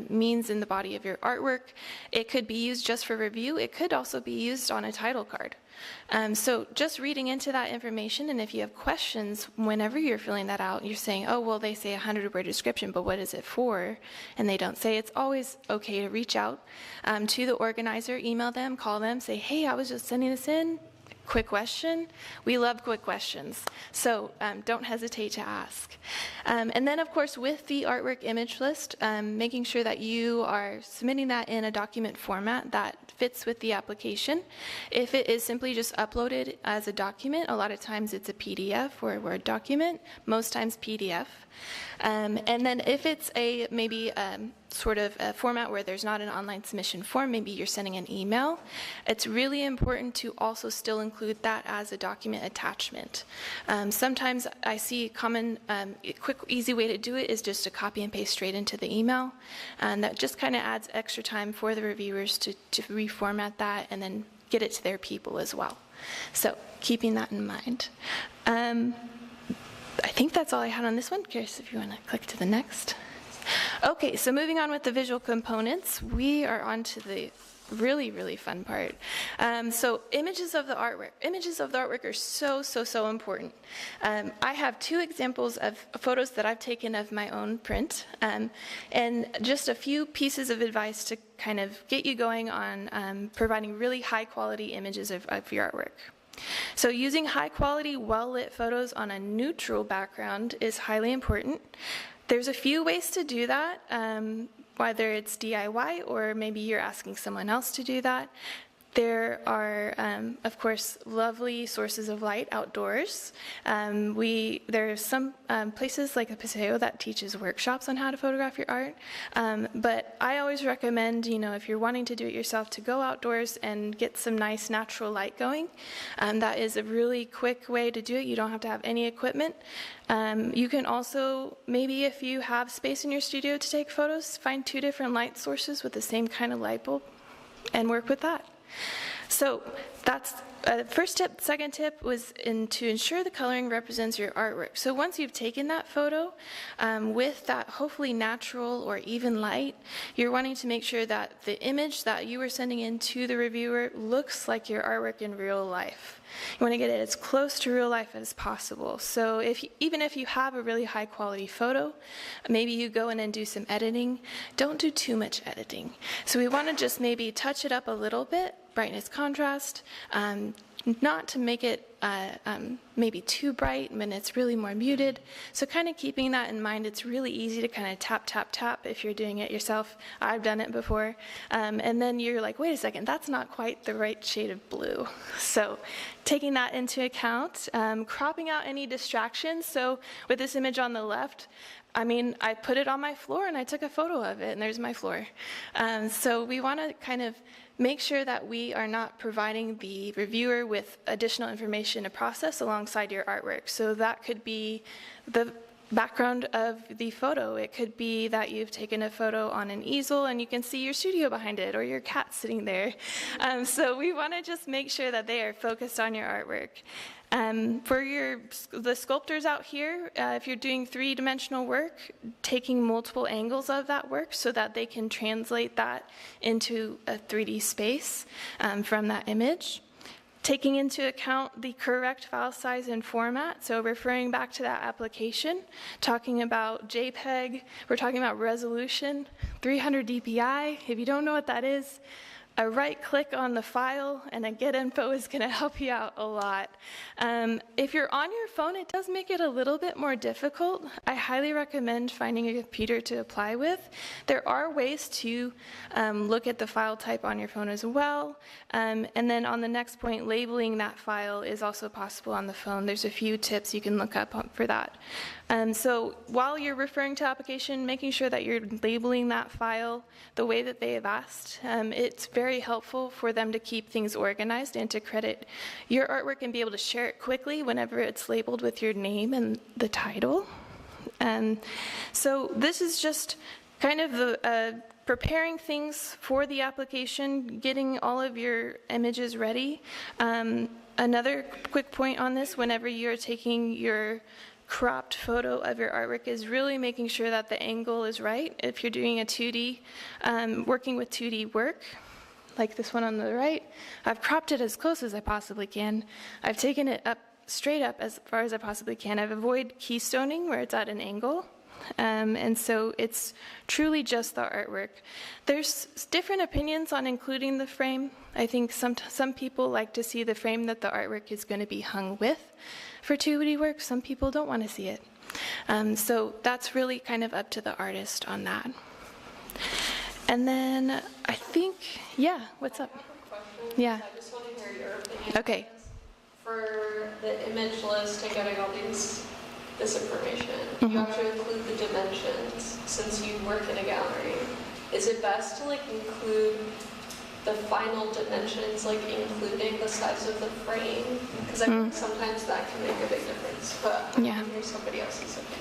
means in the body of your artwork. It could be used just for review. It could also be used on a title card. So just reading into that information, and if you have questions whenever you're filling that out, you're saying, oh, well, they say a 100-word description, but what is it for? And they don't say, it's always okay to reach out to the organizer, email them, call them, say, hey, I was just sending this in. Quick question. We love quick questions, so don't hesitate to ask. And then, of course, with the artwork image list, making sure that you are submitting that in a document format that fits with the application. If it is simply just uploaded as a document, a lot of times it's a PDF or a Word document, most times PDF. And then if it's a maybe sort of a format where there's not an online submission form, maybe you're sending an email, it's really important to also still include that as a document attachment. Sometimes I see common, quick, easy way to do it is just to copy and paste straight into the email. And that just kind of adds extra time for the reviewers to reformat that and then get it to their people as well. So keeping that in mind. I think that's all I had on this one. Curious if you want to click to the next. Okay, so moving on with the visual components, we are on to the really, really fun part. So images of the artwork. Images of the artwork are so important. I have 2 examples of photos that I've taken of my own print, and just a few pieces of advice to kind of get you going on providing really high quality images of your artwork. So using high quality, well-lit photos on a neutral background is highly important. There's a few ways to do that, whether it's DIY or maybe you're asking someone else to do that. There are, of course, lovely sources of light outdoors. There are some places like the Paseo that teaches workshops on how to photograph your art. But I always recommend, if you're wanting to do it yourself, to go outdoors and get some nice natural light going. That is a really quick way to do it. You don't have to have any equipment. You can also, maybe if you have space in your studio to take photos, find 2 different light sources with the same kind of light bulb and work with that. So that's first tip. Second tip was to ensure the coloring represents your artwork. So once you've taken that photo with that hopefully natural or even light, you're wanting to make sure that the image that you were sending in to the reviewer looks like your artwork in real life. You want to get it as close to real life as possible. So even if you have a really high quality photo, maybe you go in and do some editing. Don't do too much editing. So we want to just maybe touch it up a little bit, brightness, contrast, not to make it maybe too bright when it's really more muted. So kind of keeping that in mind, it's really easy to kind of tap, tap, tap if you're doing it yourself. I've done it before. And then you're like, wait a second, that's not quite the right shade of blue. So taking that into account, cropping out any distractions. So with this image on the left, I mean, I put it on my floor and I took a photo of it, and there's my floor. So we want to kind of make sure that we are not providing the reviewer with additional information to process alongside your artwork. So that could be the background of the photo. It could be that you've taken a photo on an easel and you can see your studio behind it or your cat sitting there. So we want to just make sure that they are focused on your artwork. For the sculptors out here, if you're doing three-dimensional work, taking multiple angles of that work so that they can translate that into a 3D space from that image. Taking into account the correct file size and format, so referring back to that application, talking about JPEG, we're talking about resolution, 300 dpi. If you don't know what that is, a right click on the file and a get info is going to help you out a lot. If you're on your phone, it does make it a little bit more difficult. I highly recommend finding a computer to apply with. There are ways to look at the file type on your phone as well. And then on the next point, labeling that file is also possible on the phone. There's a few tips you can look up for that. So while you're referring to application, making sure that you're labeling that file the way that they have asked, it's very helpful for them to keep things organized and to credit your artwork and be able to share it quickly whenever it's labeled with your name and the title. So this is just kind of the preparing things for the application, getting all of your images ready. Another quick point on this, whenever you're taking your cropped photo of your artwork, is really making sure that the angle is right. If you're doing a 2D, working with 2D work, like this one on the right, I've cropped it as close as I possibly can. I've taken it up straight up as far as I possibly can. I've avoided keystoning where it's at an angle. And so it's truly just the artwork. There's different opinions on including the frame. I think some people like to see the frame that the artwork is going to be hung with for 2D work. Some people don't want to see it. So that's really kind of up to the artist on that. And then I think, yeah, what's up? I have a question. Yeah. I just want to hear your opinion. Okay. For the image list and getting all this information, you have to include the dimensions since you work in a gallery. Is it best to include the final dimensions, including the size of the frame? Because I think sometimes that can make a big difference, but I want to hear somebody else's opinion.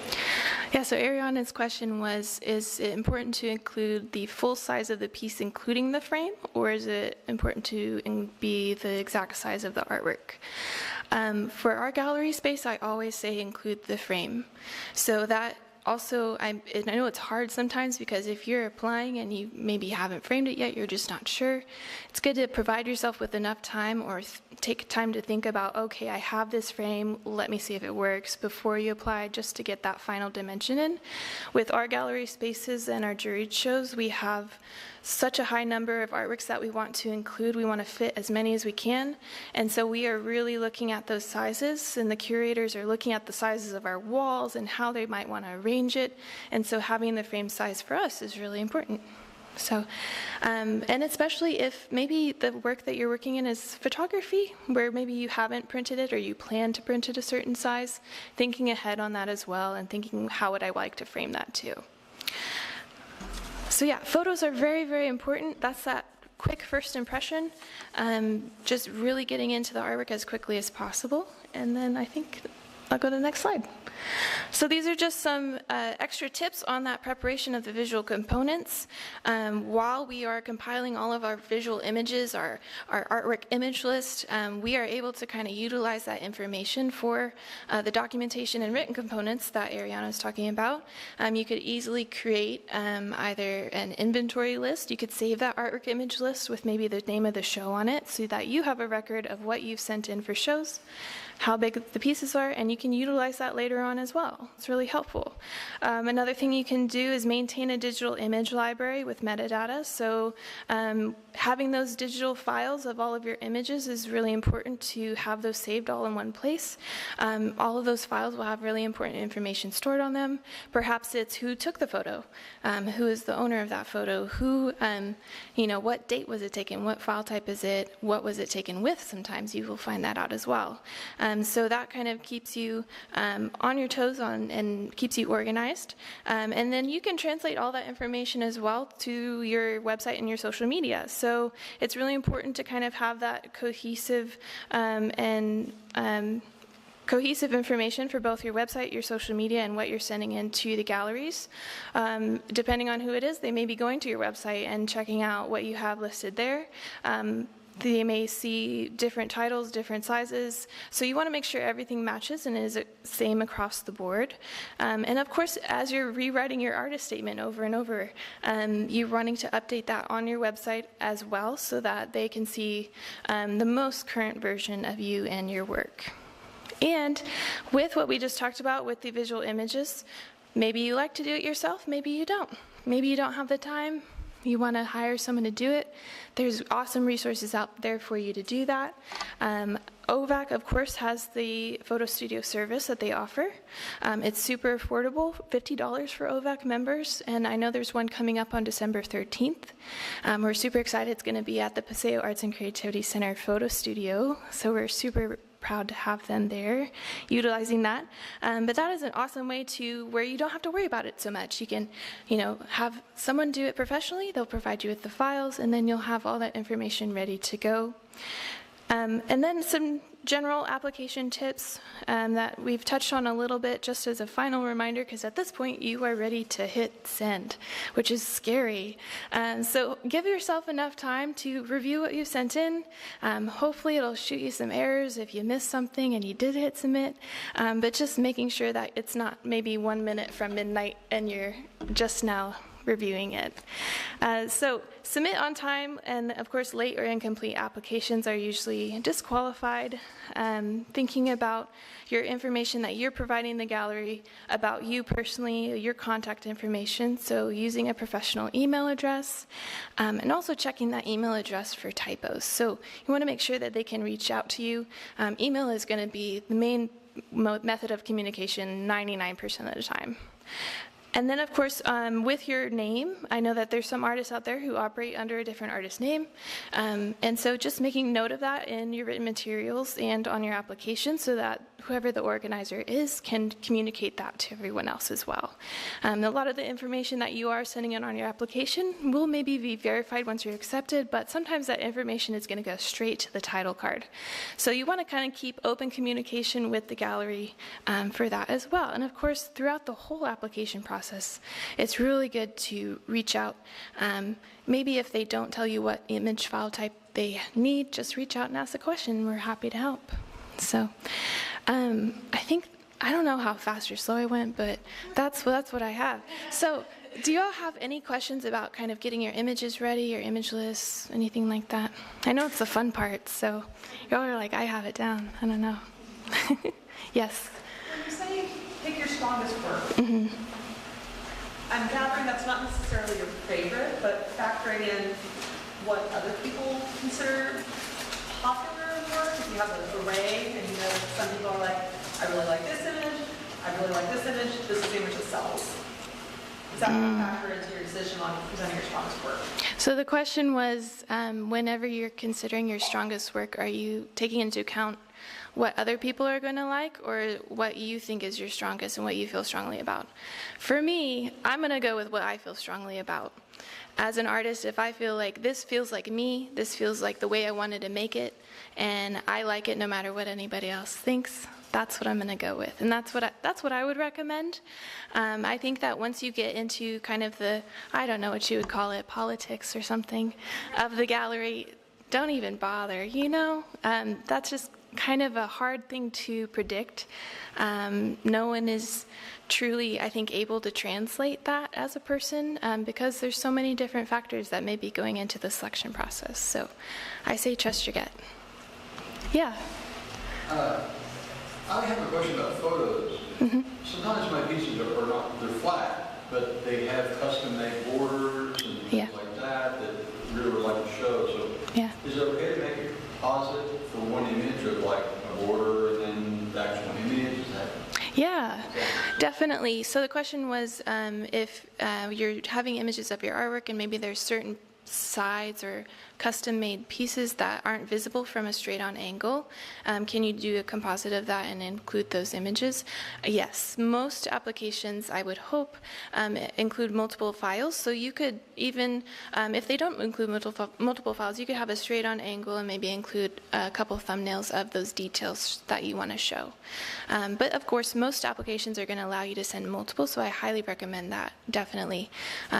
Yeah, so Ariana's question was, is it important to include the full size of the piece including the frame, or is it important to be the exact size of the artwork? For our gallery space, I always say include the frame. So that also, I know it's hard sometimes because if you're applying and you maybe haven't framed it yet, you're just not sure. It's good to provide yourself with enough time or take time to think about, okay, I have this frame, let me see if it works before you apply, just to get that final dimension in. With our gallery spaces and our juried shows, we have such a high number of artworks that we want to include. We want to fit as many as we can. And so we are really looking at those sizes, and the curators are looking at the sizes of our walls and how they might want to arrange it. And so having the frame size for us is really important. So, and especially if maybe the work that you're working in is photography, where maybe you haven't printed it or you plan to print it a certain size, thinking ahead on that as well and thinking, how would I like to frame that too? So yeah, photos are very, very important. That's that quick first impression. Just really getting into the artwork as quickly as possible. And then I think I'll go to the next slide. So these are just some extra tips on that preparation of the visual components. While we are compiling all of our visual images, our artwork image list, we are able to kind of utilize that information for the documentation and written components that Ariana is talking about. You could easily create either an inventory list. You could save that artwork image list with maybe the name of the show on it so that you have a record of what you've sent in for shows, how big the pieces are, and you can utilize that later on as well. It's really helpful. Another thing you can do is maintain a digital image library with metadata. So having those digital files of all of your images is really important to have those saved all in one place. All of those files will have really important information stored on them. Perhaps it's who took the photo, who is the owner of that photo, who, what date was it taken, what file type is it, what was it taken with. Sometimes you will find that out as well. So that kind of keeps you on your toes and keeps you organized. And then you can translate all that information as well to your website and your social media. So it's really important to kind of have that cohesive cohesive information for both your website, your social media, and what you're sending into the galleries. Depending on who it is, they may be going to your website and checking out what you have listed there. They may see different titles, different sizes. So you want to make sure everything matches and is the same across the board. And of course, as you're rewriting your artist statement over and over, you're wanting to update that on your website as well so that they can see the most current version of you and your work. And with what we just talked about with the visual images, maybe you like to do it yourself, maybe you don't. Maybe you don't have the time. You want to hire someone to do it. There's awesome resources out there for you to do that. OVAC, of course, has the photo studio service that they offer. It's super affordable, $50 for OVAC members, and I know there's one coming up on December 13th. We're super excited. It's going to be at the Paseo Arts and Creativity Center photo studio, so we're super proud to have them there utilizing that. But that is an awesome way to where you don't have to worry about it so much. You can, have someone do it professionally. They'll provide you with the files, and then you'll have all that information ready to go. And then some general application tips that we've touched on a little bit just as a final reminder, because at this point you are ready to hit send, which is scary. So give yourself enough time to review what you sent in. Hopefully it'll shoot you some errors if you missed something and you did hit submit, but just making sure that it's not maybe 1 minute from midnight and you're just now reviewing it. So submit on time, and of course late or incomplete applications are usually disqualified. Thinking about your information that you're providing the gallery about you personally, your contact information, so using a professional email address, and also checking that email address for typos. So you want to make sure that they can reach out to you. Email is going to be the main method of communication 99% of the time. And then, of course, with your name, I know that there's some artists out there who operate under a different artist name. And so just making note of that in your written materials and on your application so that whoever the organizer is can communicate that to everyone else as well. A lot of the information that you are sending in on your application will maybe be verified once you're accepted, but sometimes that information is going to go straight to the title card. So you want to kind of keep open communication with the gallery for that as well. And of course, throughout the whole application process, it's really good to reach out. Maybe if they don't tell you what image file type they need, just reach out and ask a question. We're happy to help. So I don't know how fast or slow I went, but that's what I have. So do you all have any questions about kind of getting your images ready, your image lists, anything like that? I know it's the fun part, so y'all are like, I have it down. I don't know. Yes? When you say pick your strongest work, Mm-hmm. I'm gathering that's not necessarily your favorite, but factoring in what other people consider popular work. If you have an array and some people are like, I really like this image, I really like this image, this is the image that sells. Does that factor into your decision on presenting your strongest work? So the question was, whenever you're considering your strongest work, are you taking into account what other people are going to like, or what you think is your strongest and what you feel strongly about? For me, I'm going to go with what I feel strongly about. as an artist, if I feel like this feels like me, this feels like the way I wanted to make it, and I like it no matter what anybody else thinks, that's what I'm going to go with. And that's what I would recommend. I think that once you get into kind of the, I don't know what you would call it, politics or something, of the gallery, don't even bother, you know? That's just kind of a hard thing to predict. No one is truly, I think, able to translate that as a person because there's so many different factors that may be going into the selection process. So I say trust your gut. Yeah. I have a question about photos. Mm-hmm. Sometimes my pieces are not, they're flat, but they have custom-made borders and things like that really would like to show. So is it okay to make a composite for one image of like a border and then the actual image? Is that? Yeah, definitely. So the question was if you're having images of your artwork and maybe there's certain sides or custom-made pieces that aren't visible from a straight-on angle, can you do a composite of that and include those images? Yes, most applications, I would hope, include multiple files. So you could even, if they don't include multiple files, you could have a straight-on angle and maybe include a couple thumbnails of those details that you want to show. But of course, most applications are going to allow you to send multiple, so I highly recommend that, definitely.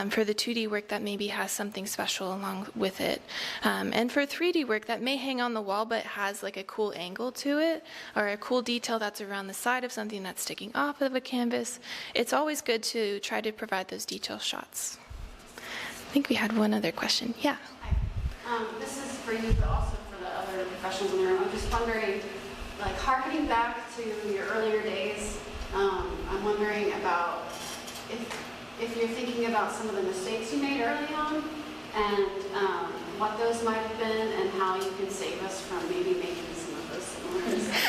For the 2D work that maybe has something special along with it. And for 3D work that may hang on the wall but has like a cool angle to it or a cool detail that's around the side of something that's sticking off of a canvas, it's always good to try to provide those detail shots. I think we had one other question. Yeah. Hi. This is for you, but also for the other professionals in the room. I'm just wondering, like harkening back to your earlier days, I'm wondering about if you're thinking about some of the mistakes you made early on, and what those might have been, and how you can save us from maybe making some of those similar mistakes.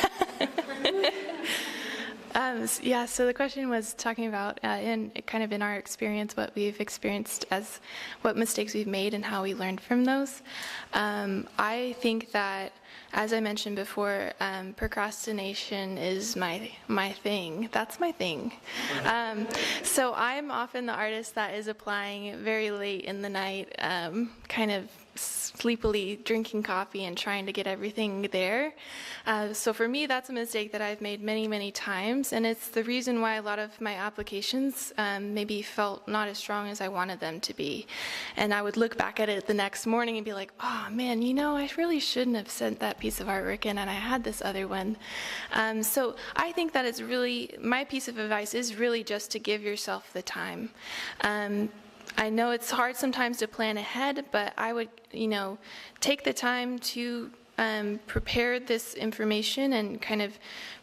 Yeah, so the question was talking about, in our experience, what we've experienced as what mistakes we've made and how we learned from those. I think that, as I mentioned before, procrastination is my thing. That's my thing. So I'm often the artist that is applying very late in the night, kind of sleepily drinking coffee and trying to get everything there. So for me, that's a mistake that I've made many, many times, and it's the reason why a lot of my applications maybe felt not as strong as I wanted them to be. And I would look back at it the next morning and be like, oh man, you know, I really shouldn't have sent that piece of artwork in, and I had this other one. So I think that it's really, my piece of advice is really just to give yourself the time. I know it's hard sometimes to plan ahead, but I would, take the time to prepare this information and kind of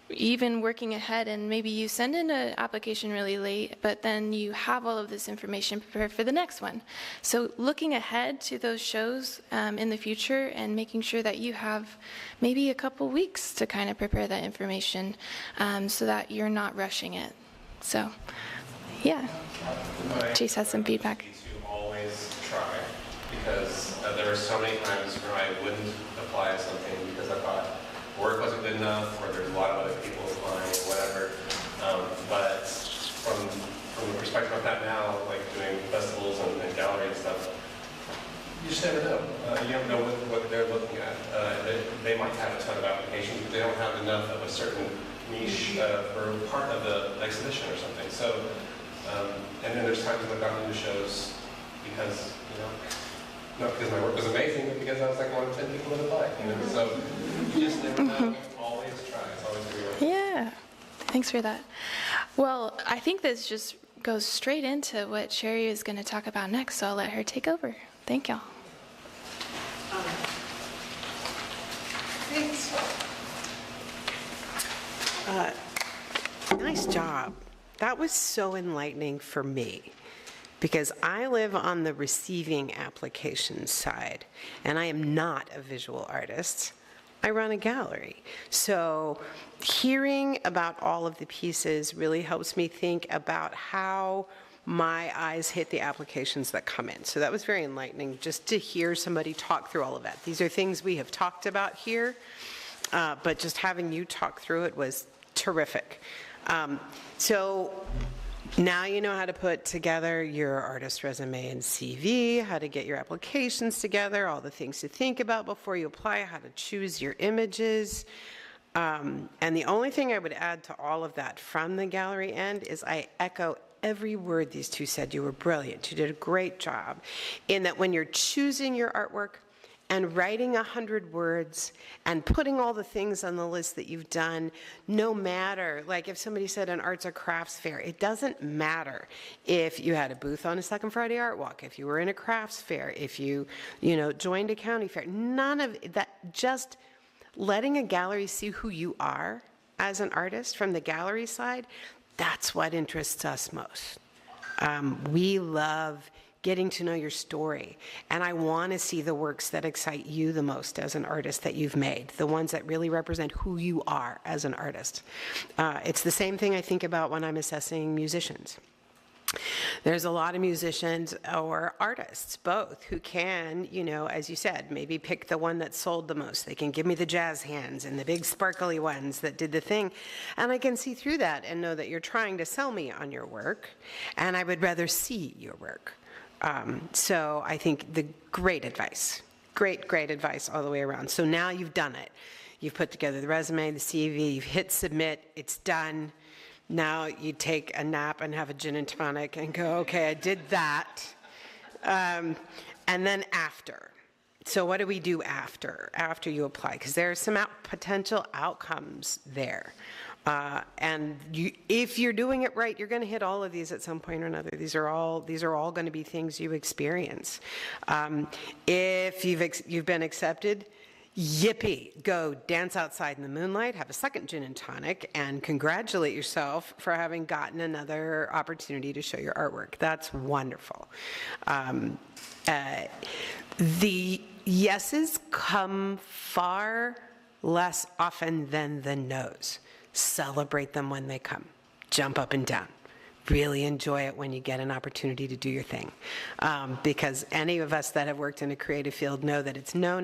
even working ahead, and maybe you send in an application really late, but then you have all of this information prepared for the next one. So looking ahead to those shows in the future and making sure that you have maybe a couple weeks to kind of prepare that information so that you're not rushing it. So, yeah. Chase has some feedback. To always try, because there were so many times where I wouldn't apply something because I thought work wasn't good enough, or there's a lot of other people applying, or whatever. But from the perspective of that now, like doing festivals and gallery and stuff, you just never know. You don't know what they're looking at. They might have a ton of applications, but they don't have enough of a certain niche for part of the exhibition or something. So. And then there's times when I've gotten into shows because, not because my work was amazing, but because I was like one of 10 people that applied, So you just never know. Always try. It's always going to be right. Yeah. Thanks for that. Well, I think this just goes straight into what Shari is going to talk about next, so I'll let her take over. Thank y'all. Thanks. Nice job. That was so enlightening for me, because I live on the receiving application side, and I am not a visual artist. I run a gallery. So hearing about all of the pieces really helps me think about how my eyes hit the applications that come in. So that was very enlightening just to hear somebody talk through all of that. These are things we have talked about here, but just having you talk through it was terrific. So Now you know how to put together your artist resume and CV, how to get your applications together, all the things to think about before you apply, how to choose your images. And the only thing I would add to all of that from the gallery end is I echo every word these two said. You were brilliant. You did a great job in that when you're choosing your artwork and writing 100 words and putting all the things on the list that you've done, no matter, like if somebody said an arts or crafts fair, it doesn't matter if you had a booth on a Second Friday Art Walk, if you were in a crafts fair, if you joined a county fair, none of that, just letting a gallery see who you are as an artist from the gallery side, that's what interests us most. We love getting to know your story, and I want to see the works that excite you the most as an artist that you've made, the ones that really represent who you are as an artist. It's the same thing I think about when I'm assessing musicians. There's a lot of musicians or artists, both, who can, as you said, maybe pick the one that sold the most. They can give me the jazz hands and the big sparkly ones that did the thing. And I can see through that and know that you're trying to sell me on your work, and I would rather see your work. So I think the great advice, great advice all the way around. So now you've done it. You've put together the resume, the CV, you've hit submit, it's done. Now you take a nap and have a gin and tonic and go, okay, I did that. And then after. So what do we do after you apply? Because there are some potential outcomes there. And if you're doing it right, you're going to hit all of these at some point or another. These are all going to be things you experience. If you've been accepted, yippee, go dance outside in the moonlight, have a second gin and tonic, and congratulate yourself for having gotten another opportunity to show your artwork. That's wonderful. The yeses come far less often than the nos. Celebrate them when they come. Jump up and down. Really enjoy it when you get an opportunity to do your thing. Because any of us that have worked in a creative field know that it's no,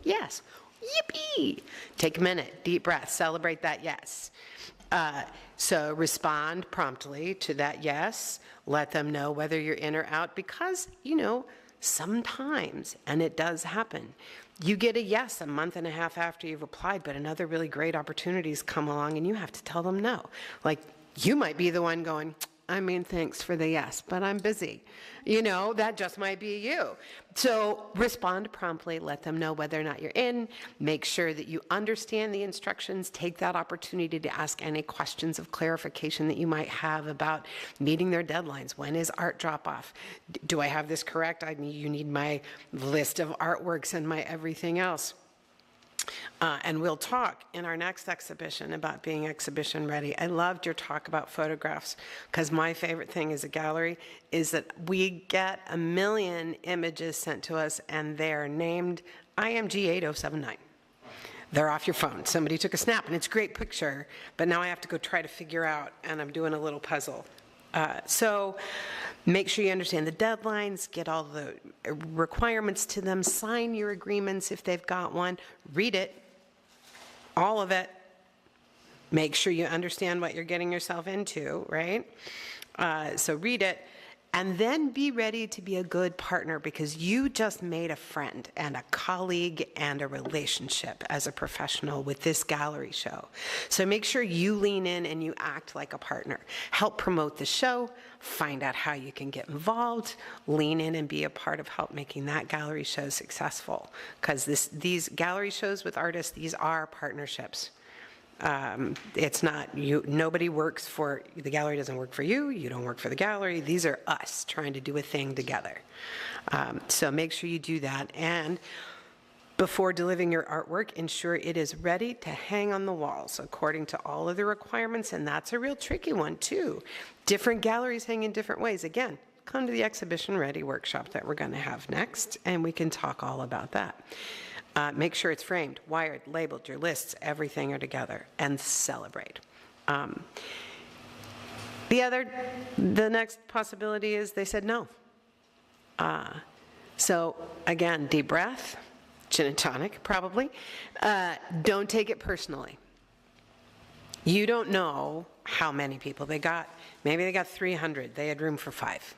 yes, yippee. Take a minute, deep breath, celebrate that yes. So respond promptly to that yes. Let them know whether you're in or out, because, sometimes, and it does happen, you get a yes a month and a half after you've applied, but another really great opportunity's come along and you have to tell them no. Like, you might be the one going, thanks for the yes, but I'm busy. That just might be you. So respond promptly, let them know whether or not you're in, make sure that you understand the instructions, take that opportunity to ask any questions of clarification that you might have about meeting their deadlines. When is art drop off? Do I have this correct? You need my list of artworks and my everything else. And we'll talk in our next exhibition about being exhibition ready. I loved your talk about photographs, because my favorite thing as a gallery is that we get 1 million images sent to us and they're named IMG 8079. They're off your phone. Somebody took a snap and it's a great picture, but now I have to go try to figure out, and I'm doing a little puzzle. So make sure you understand the deadlines, get all the requirements to them, sign your agreements if they've got one, read it, all of it. Make sure you understand what you're getting yourself into, right? So read it, and then be ready to be a good partner, because you just made a friend and a colleague and a relationship as a professional with this gallery show. So make sure you lean in and you act like a partner. Help promote the show, find out how you can get involved, lean in and be a part of help making that gallery show successful. Because these gallery shows with artists, these are partnerships. It's not you. Nobody works for the gallery. Doesn't work for you. You don't work for the gallery. These are us trying to do a thing together. So make sure you do that. And before delivering your artwork, ensure it is ready to hang on the walls according to all of the requirements. And that's a real tricky one too. Different galleries hang in different ways. Again, come to the Exhibition Ready workshop that we're going to have next, and we can talk all about that. Make sure it's framed, wired, labeled, your lists, everything are together, and celebrate. The next possibility is they said no. So again, deep breath, gin and tonic probably. Don't take it personally. You don't know how many people they got. Maybe they got 300. They had room for 5.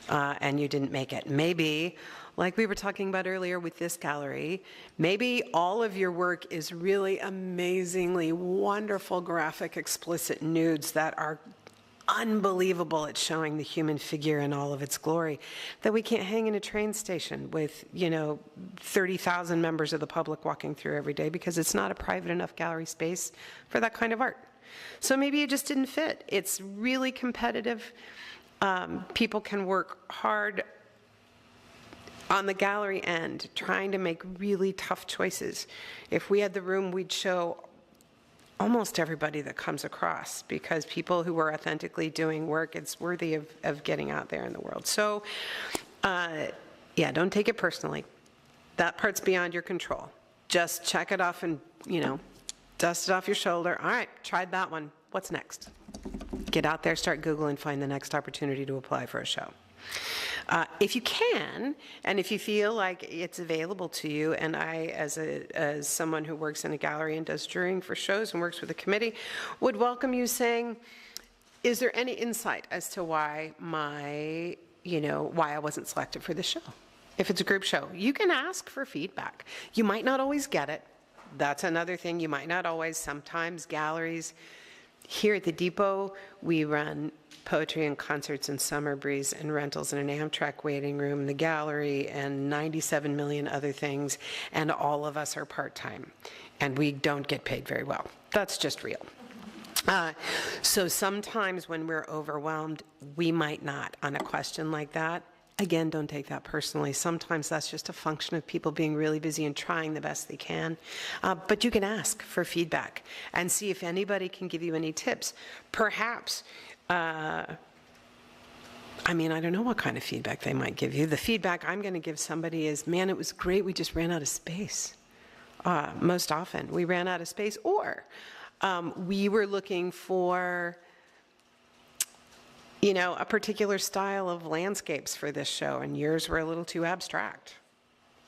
And you didn't make it. Maybe, like we were talking about earlier with this gallery, maybe all of your work is really amazingly wonderful graphic explicit nudes that are unbelievable at showing the human figure in all of its glory, that we can't hang in a train station with, 30,000 members of the public walking through every day because it's not a private enough gallery space for that kind of art. So maybe it just didn't fit. It's really competitive. People can work hard on the gallery end trying to make really tough choices. If we had the room, we'd show almost everybody that comes across, because people who are authentically doing work, it's worthy of getting out there in the world. So, yeah, don't take it personally. That part's beyond your control. Just check it off and, dust it off your shoulder. All right, tried that one. What's next? Get out there, start Googling, find the next opportunity to apply for a show. If you can, and if you feel like it's available to you, and I, as someone who works in a gallery and does jurying for shows and works with a committee, would welcome you saying, is there any insight as to why why I wasn't selected for this show? If it's a group show, you can ask for feedback. You might not always get it. That's another thing. You might not always. Sometimes galleries, here at the Depot, we run poetry and concerts and summer breeze and rentals in an Amtrak waiting room, the gallery, and 97 million other things, and all of us are part-time, and we don't get paid very well. That's just real. So sometimes when we're overwhelmed, we might not on a question like that. Again, don't take that personally. Sometimes that's just a function of people being really busy and trying the best they can. But you can ask for feedback and see if anybody can give you any tips. Perhaps, I don't know what kind of feedback they might give you. The feedback I'm going to give somebody is, man, it was great, we just ran out of space. Most often, we ran out of space, or we were looking for a particular style of landscapes for this show, and yours were a little too abstract,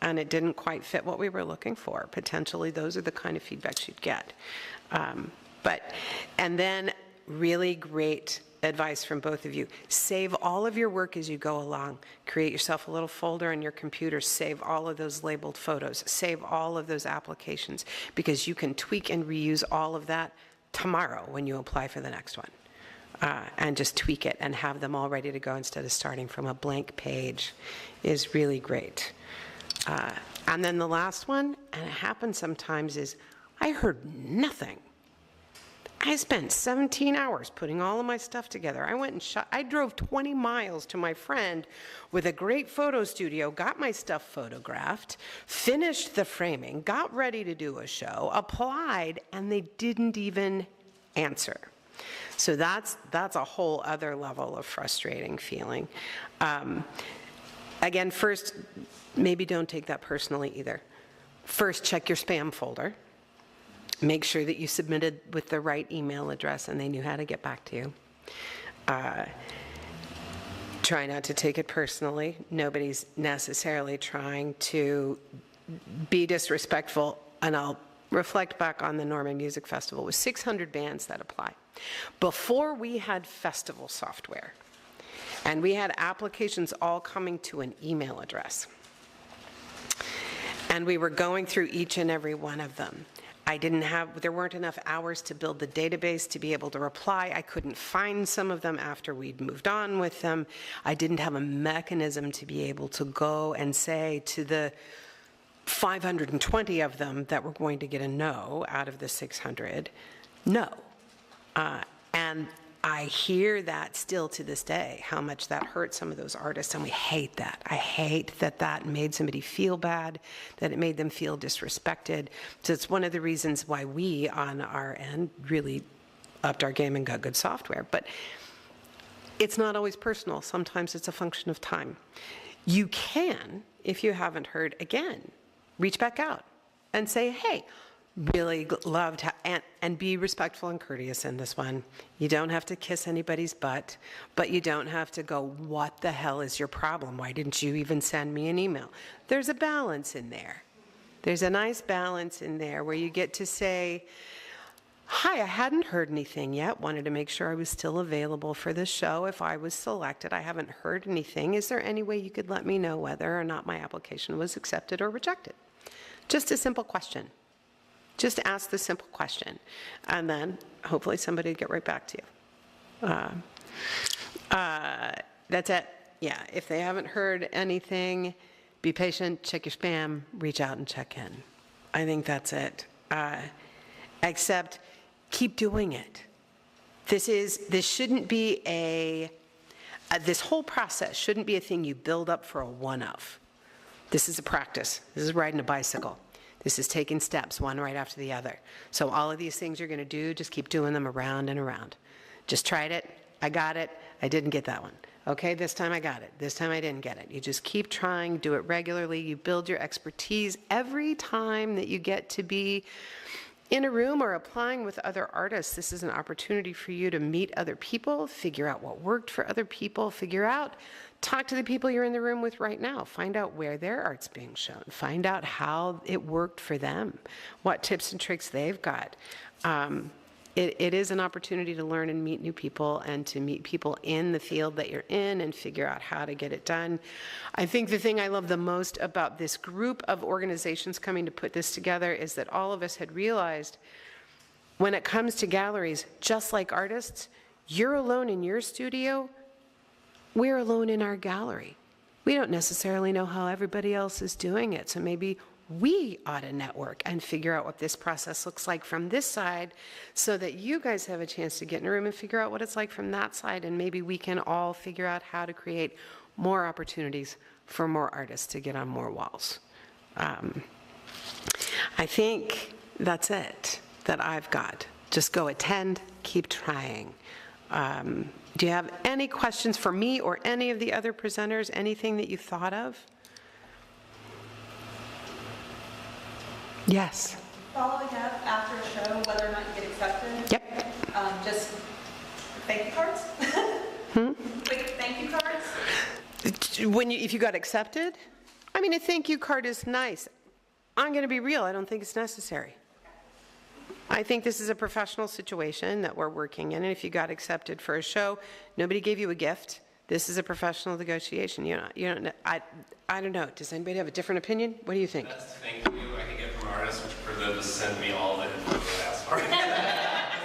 and it didn't quite fit what we were looking for. Potentially, those are the kind of feedbacks you'd get. And then really great advice from both of you. Save all of your work as you go along. Create yourself a little folder on your computer. Save all of those labeled photos. Save all of those applications, because you can tweak and reuse all of that tomorrow when you apply for the next one. And just tweak it and have them all ready to go instead of starting from a blank page is really great. And then the last one, and it happens sometimes, is I heard nothing. I spent 17 hours putting all of my stuff together. I went and I drove 20 miles to my friend with a great photo studio, got my stuff photographed, finished the framing, got ready to do a show, applied, and they didn't even answer. So that's a whole other level of frustrating feeling. Again, first, maybe don't take that personally either. First, check your spam folder. Make sure that you submitted with the right email address and they knew how to get back to you. Try not to take it personally. Nobody's necessarily trying to be disrespectful, and I'll reflect back on the Norman Music Festival with 600 bands that apply. Before we had festival software, and we had applications all coming to an email address, and we were going through each and every one of them. There weren't enough hours to build the database to be able to reply. I couldn't find some of them after we'd moved on with them. I didn't have a mechanism to be able to go and say to the 520 of them that were going to get a no out of the 600, no. And I hear that still to this day, how much that hurt some of those artists, and we hate that. I hate that that made somebody feel bad, that it made them feel disrespected. So it's one of the reasons why we, on our end, really upped our game and got good software. But it's not always personal. Sometimes it's a function of time. You can, if you haven't heard, again, reach back out and say, hey, really loved, and be respectful and courteous in this one. You don't have to kiss anybody's butt, but you don't have to go, what the hell is your problem? Why didn't you even send me an email? There's a balance in there. There's a nice balance in there where you get to say, Hi, I hadn't heard anything yet. Wanted to make sure I was still available for the show if I was selected. I haven't heard anything. Is there any way you could let me know whether or not my application was accepted or rejected? Just a simple question. Just ask the simple question. And then hopefully somebody will get right back to you. That's it. Yeah, if they haven't heard anything, be patient, check your spam, reach out and check in. I think that's it. Except keep doing it. This shouldn't be this whole process shouldn't be a thing you build up for a one-off. This is a practice. This is riding a bicycle. This is taking steps, one right after the other. So all of these things you're going to do, just keep doing them around and around. Just tried it. I got it. I didn't get that one. Okay, this time I got it. This time I didn't get it. You just keep trying, do it regularly. You build your expertise every time that you get to be in a room or applying with other artists. This is an opportunity for you to meet other people, figure out what worked for other people, talk to the people you're in the room with right now, find out where their art's being shown, find out how it worked for them, what tips and tricks they've got. It is an opportunity to learn and meet new people and to meet people in the field that you're in and figure out how to get it done. I think the thing I love the most about this group of organizations coming to put this together is that all of us had realized when it comes to galleries, just like artists, you're alone in your studio, we're alone in our gallery. We don't necessarily know how everybody else is doing it, so maybe we ought to network and figure out what this process looks like from this side so that you guys have a chance to get in a room and figure out what it's like from that side, and maybe we can all figure out how to create more opportunities for more artists to get on more walls. I think that's it that I've got. Just go attend, keep trying. Do you have any questions for me or any of the other presenters, anything that you thought of? Yes. Following up after a show, whether or not you get accepted? Yep. Just thank you cards? Quick thank you cards? If you got accepted? I mean, a thank you card is nice. I'm going to be real. I don't think it's necessary. I think this is a professional situation that we're working in, and if you got accepted for a show, nobody gave you a gift. This is a professional negotiation. I don't know. Does anybody have a different opinion? What do you think? Best thank you I can get from artists, which for them to send me all the info they asked for.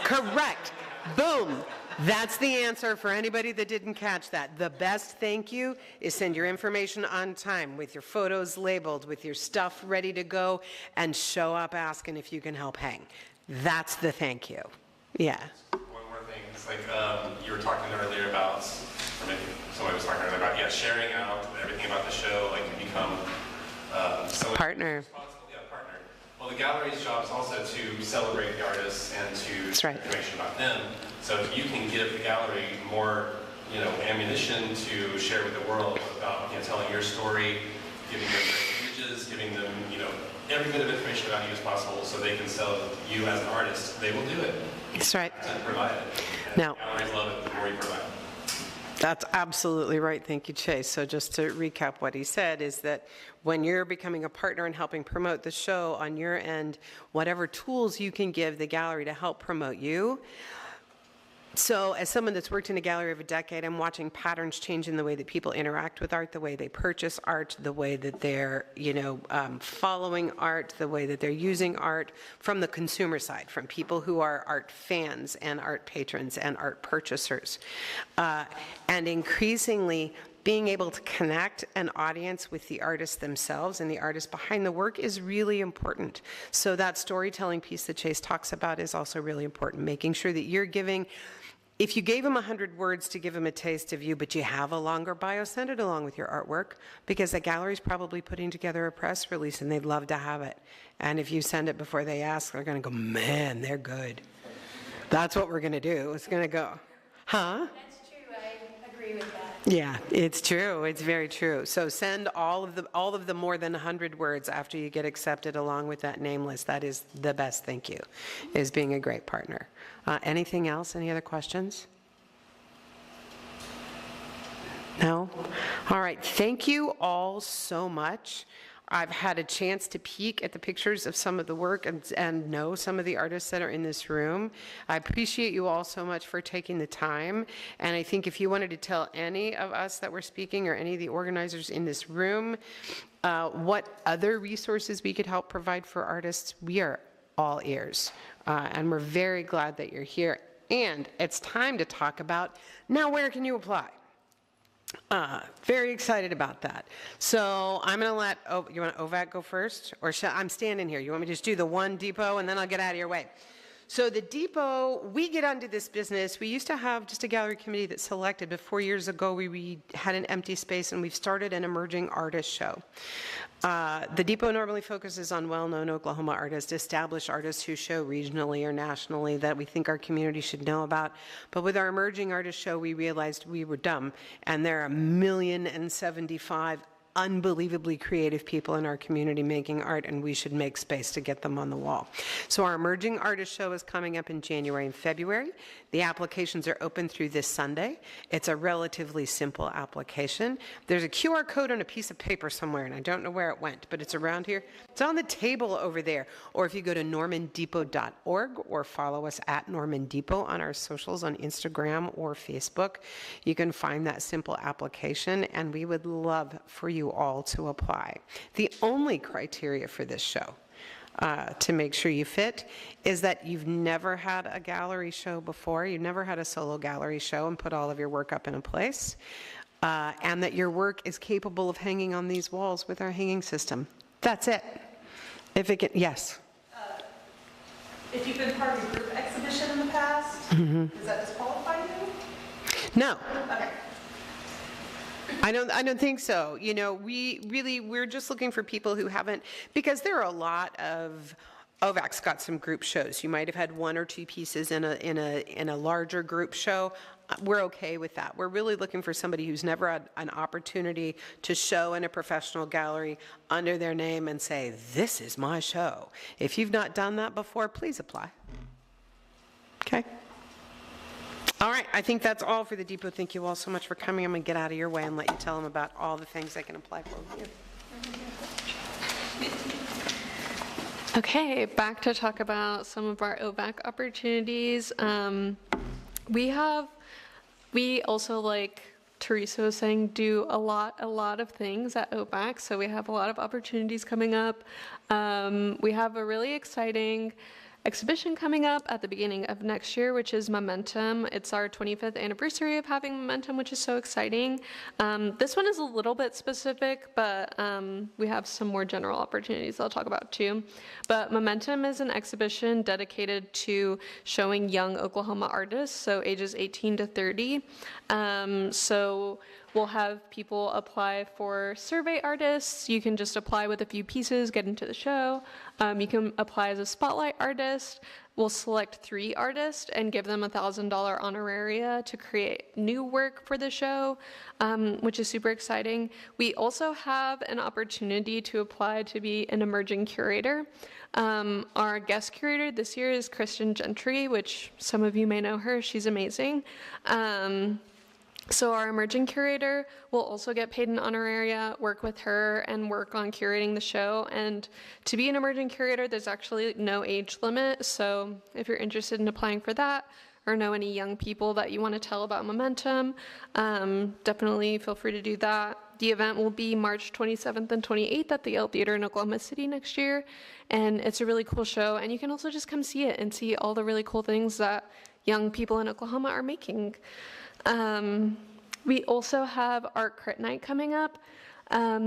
Correct. Boom. That's the answer for anybody that didn't catch that. The best thank you is send your information on time with your photos labeled, with your stuff ready to go, and show up asking if you can help hang. That's the thank you. Yeah. One more thing. It's like you were talking earlier about, or maybe somebody was talking earlier about, sharing out everything about the show, like to become someone partner. Responsible. Yeah, partner. Well, the gallery's job is also to celebrate the artists and to share information about them. So if you can give the gallery more, ammunition to share with the world about, telling your story, giving them their images, giving them, every bit of information about you as possible, so they can sell you as an artist, they will do it. That's right. And provide it. And now, galleries love it the more you provide. That's absolutely right. Thank you, Chase. So just to recap what he said is that when you're becoming a partner and helping promote the show on your end, whatever tools you can give the gallery to help promote you. So as someone that's worked in a gallery over a decade, I'm watching patterns change in the way that people interact with art, the way they purchase art, the way that they're, following art, the way that they're using art from the consumer side, from people who are art fans and art patrons and art purchasers. And increasingly, being able to connect an audience with the artists themselves and the artists behind the work is really important. So that storytelling piece that Chase talks about is also really important, making sure that you're giving. If you gave them 100 words to give them a taste of you, but you have a longer bio, send it along with your artwork, because the gallery's probably putting together a press release and they'd love to have it. And if you send it before they ask, they're going to go, man, they're good. That's what we're going to do. It's going to go, huh? That's true. I agree with that. Yeah, it's true. It's very true. So send all of the more than 100 words after you get accepted along with that name list. That is the best thank you, is being a great partner. Anything else? Any other questions? No? All right. Thank you all so much. I've had a chance to peek at the pictures of some of the work and know some of the artists that are in this room. I appreciate you all so much for taking the time. And I think if you wanted to tell any of us that were speaking or any of the organizers in this room what other resources we could help provide for artists, we are all ears. And we're very glad that you're here. And it's time to talk about, now where can you apply? Very excited about that. So I'm going to let, you want OVAC go first? Or I'm standing here. You want me to just do the one depot and then I'll get out of your way? So the depot, we get onto this business. We used to have just a gallery committee that selected, but 4 years ago we had an empty space and we've started an emerging artist show. The depot normally focuses on well-known Oklahoma artists, established artists who show regionally or nationally that we think our community should know about. But with our emerging artist show, we realized we were dumb, and there are 1,075,000 unbelievably creative people in our community making art, and we should make space to get them on the wall. So our Emerging Artist Show is coming up in January and February. The applications are open through this Sunday. It's a relatively simple application. There's a QR code on a piece of paper somewhere, and I don't know where it went, but it's around here. It's on the table over there. Or if you go to normandepot.org or follow us at Norman Depot on our socials on Instagram or Facebook, you can find that simple application, and we would love for you all to apply. The only criteria for this show to make sure you fit is that you've never had a gallery show before, you've never had a solo gallery show and put all of your work up in a place, and that your work is capable of hanging on these walls with our hanging system. That's it. If it can, yes? If you've been part of a group exhibition in the past, does that disqualify you? No. Okay. I don't think so. You know, we're just looking for people who haven't, because there are a lot of, OVAC's got some group shows. You might have had one or two pieces in a larger group show. We're okay with that. We're really looking for somebody who's never had an opportunity to show in a professional gallery under their name and say, this is my show. If you've not done that before, please apply. Okay. All right, I think that's all for the depot. Thank you all so much for coming. I'm going to get out of your way and let you tell them about all the things they can apply for here. Okay, back to talk about some of our OVAC opportunities. We also, like Theresa was saying, do a lot of things at OVAC, so we have a lot of opportunities coming up. We have a really exciting exhibition coming up at the beginning of next year, which is Momentum. It's our 25th anniversary of having Momentum, which is so exciting. This one is a little bit specific, but we have some more general opportunities I'll talk about too. But Momentum is an exhibition dedicated to showing young Oklahoma artists, so ages 18 to 30. So we'll have people apply for survey artists. You can just apply with a few pieces, get into the show. You can apply as a spotlight artist. We'll select 3 artists and give them $1,000 honoraria to create new work for the show, which is super exciting. We also have an opportunity to apply to be an emerging curator. Our guest curator this year is Kristen Gentry, which some of you may know her. She's amazing. So our emerging curator will also get paid an honoraria, work with her, and work on curating the show. And to be an emerging curator, there's actually no age limit. So if you're interested in applying for that, or know any young people that you want to tell about Momentum, definitely feel free to do that. The event will be March 27th and 28th at the Yale Theater in Oklahoma City next year. And it's a really cool show. And you can also just come see it and see all the really cool things that young people in Oklahoma are making. We also have Art Crit Night coming up.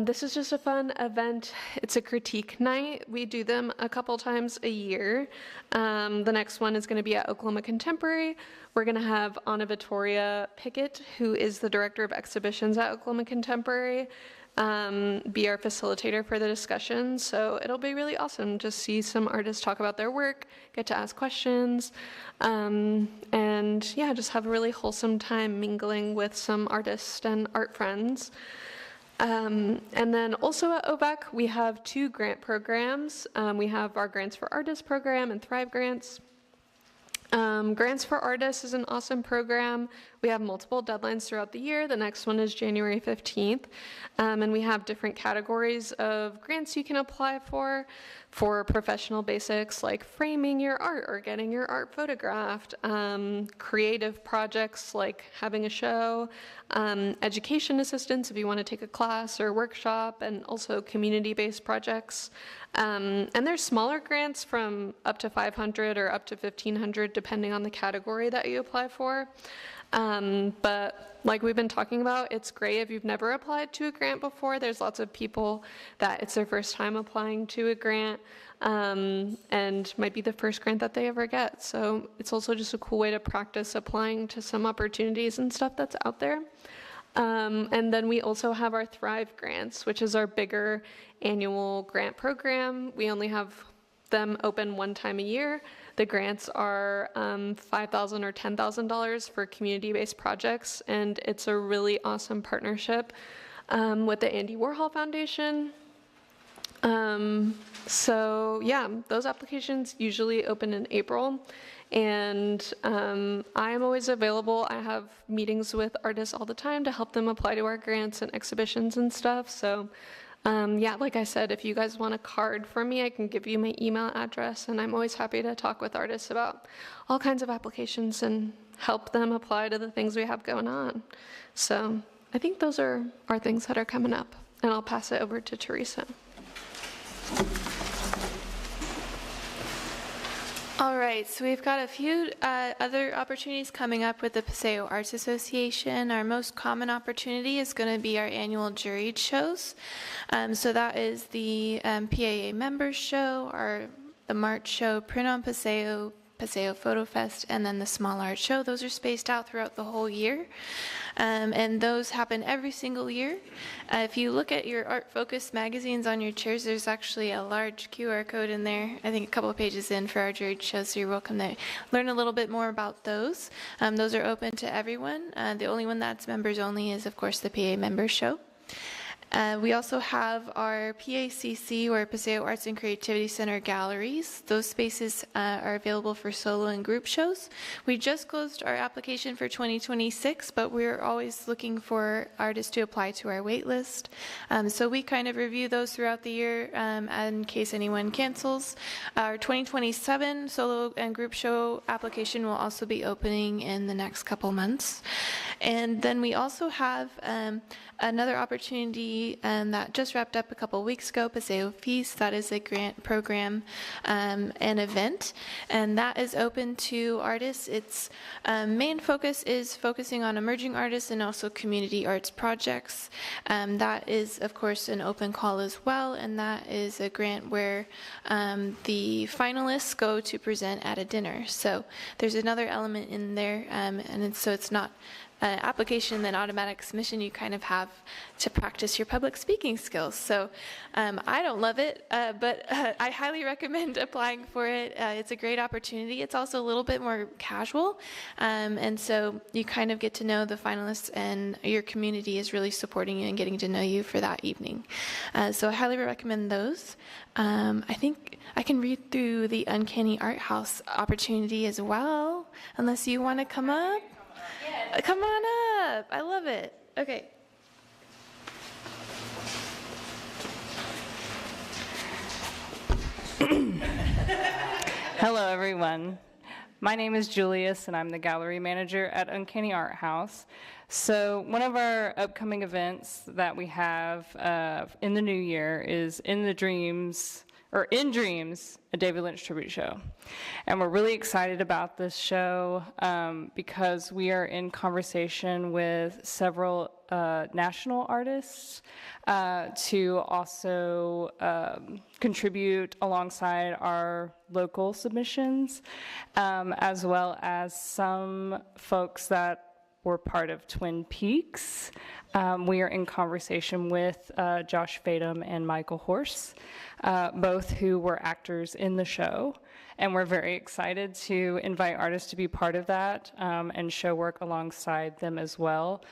This is just a fun event. It's a critique night. We do them a couple times a year. The next one is going to be at Oklahoma Contemporary. We're going to have Anna Vittoria Pickett, who is the director of exhibitions at Oklahoma Contemporary, be our facilitator for the discussion. So it'll be really awesome to see some artists talk about their work, get to ask questions, and yeah, just have a really wholesome time mingling with some artists and art friends. And then also at OVAC, we have 2 grant programs. We have our Grants for Artists program and Thrive Grants. Grants for Artists is an awesome program. We have multiple deadlines throughout the year. The next one is January 15th. And we have different categories of grants you can apply for professional basics like framing your art or getting your art photographed, creative projects like having a show, education assistance if you want to take a class or workshop, and also community-based projects. And there's smaller grants from up to $500 or up to $1,500 depending on the category that you apply for. But like we've been talking about, it's great if you've never applied to a grant before. There's lots of people that it's their first time applying to a grant, and might be the first grant that they ever get. So it's also just a cool way to practice applying to some opportunities and stuff that's out there. And then we also have our Thrive grants, which is our bigger annual grant program. We only have them open one time a year. The grants are $5,000 or $10,000 for community-based projects, and it's a really awesome partnership with the Andy Warhol Foundation. So yeah, those applications usually open in April, and I am always available. I have meetings with artists all the time to help them apply to our grants and exhibitions and stuff. So yeah, like I said, if you guys want a card from me, I can give you my email address, and I'm always happy to talk with artists about all kinds of applications and help them apply to the things we have going on. So I think those are our things that are coming up, and I'll pass it over to Theresa. All right, so we've got a few other opportunities coming up with the Paseo Arts Association. Our most common opportunity is going to be our annual juried shows. So that is the PAA Members Show, the March Show, Print on Paseo, Paseo Photo Fest, and then the Small Art Show. Those are spaced out throughout the whole year, and those happen every single year. If you look at your Art Focus magazines on your chairs, there's actually a large QR code in there, I think a couple of pages in, for our juried shows, so you're welcome to learn a little bit more about those. Those are open to everyone. The only one that's members only is, of course, the PA Members Show. We also have our PACC, or Paseo Arts and Creativity Center galleries. Those spaces are available for solo and group shows. We just closed our application for 2026, but we're always looking for artists to apply to our wait list. So we kind of review those throughout the year in case anyone cancels. Our 2027 solo and group show application will also be opening in the next couple months. And then we also have another opportunity that just wrapped up a couple weeks ago, Paseo Feast. That is a grant program and event, and that is open to artists. Its main focus is focusing on emerging artists and also community arts projects. That is, of course, an open call as well, and that is a grant where the finalists go to present at a dinner. So there's another element in there, so it's not an application, then automatic submission. You kind of have to practice your public speaking skills. So I don't love it, but I highly recommend applying for it. It's a great opportunity. It's also a little bit more casual, and so you kind of get to know the finalists, and your community is really supporting you and getting to know you for that evening. So I highly recommend those. I think I can read through the Uncanny Art House opportunity as well, unless you want to come up. Come on up. I love it. Okay. Hello, everyone. My name is Julius, and I'm the gallery manager at Uncanny Art House. So one of our upcoming events that we have in the new year is In Dreams, a David Lynch tribute show. And we're really excited about this show because we are in conversation with several national artists to also contribute alongside our local submissions, as well as some folks that were part of Twin Peaks. We are in conversation with Josh Fadum and Michael Horse, both who were actors in the show. And we're very excited to invite artists to be part of that and show work alongside them as well.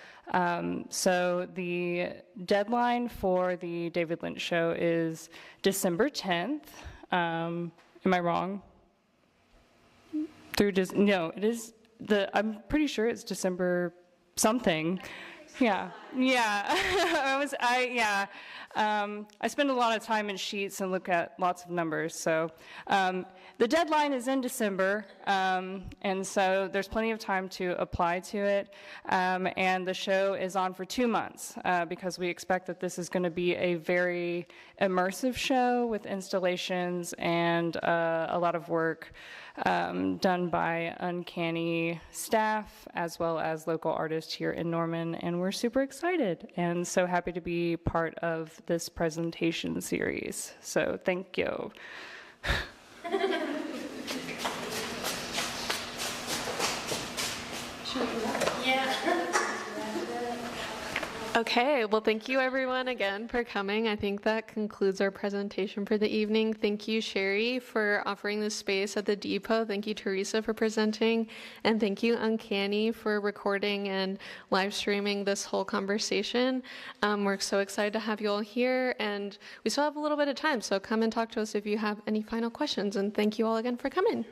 So the deadline for the David Lynch show is December 10th. Am I wrong? No, it is I'm pretty sure it's December something. Yeah. I spend a lot of time in sheets and look at lots of numbers. So the deadline is in December, and so there's plenty of time to apply to it. And the show is on for 2 months because we expect that this is going to be a very immersive show with installations and a lot of work done by Uncanny staff as well as local artists here in Norman, and we're super excited and so happy to be part of this presentation series. So thank you. Okay, well, thank you everyone again for coming. I think that concludes our presentation for the evening. Thank you, Shari, for offering this space at the depot. Thank you, Theresa, for presenting. And thank you, Uncanny, for recording and live streaming this whole conversation. We're so excited to have you all here, and we still have a little bit of time, so come and talk to us if you have any final questions. And thank you all again for coming.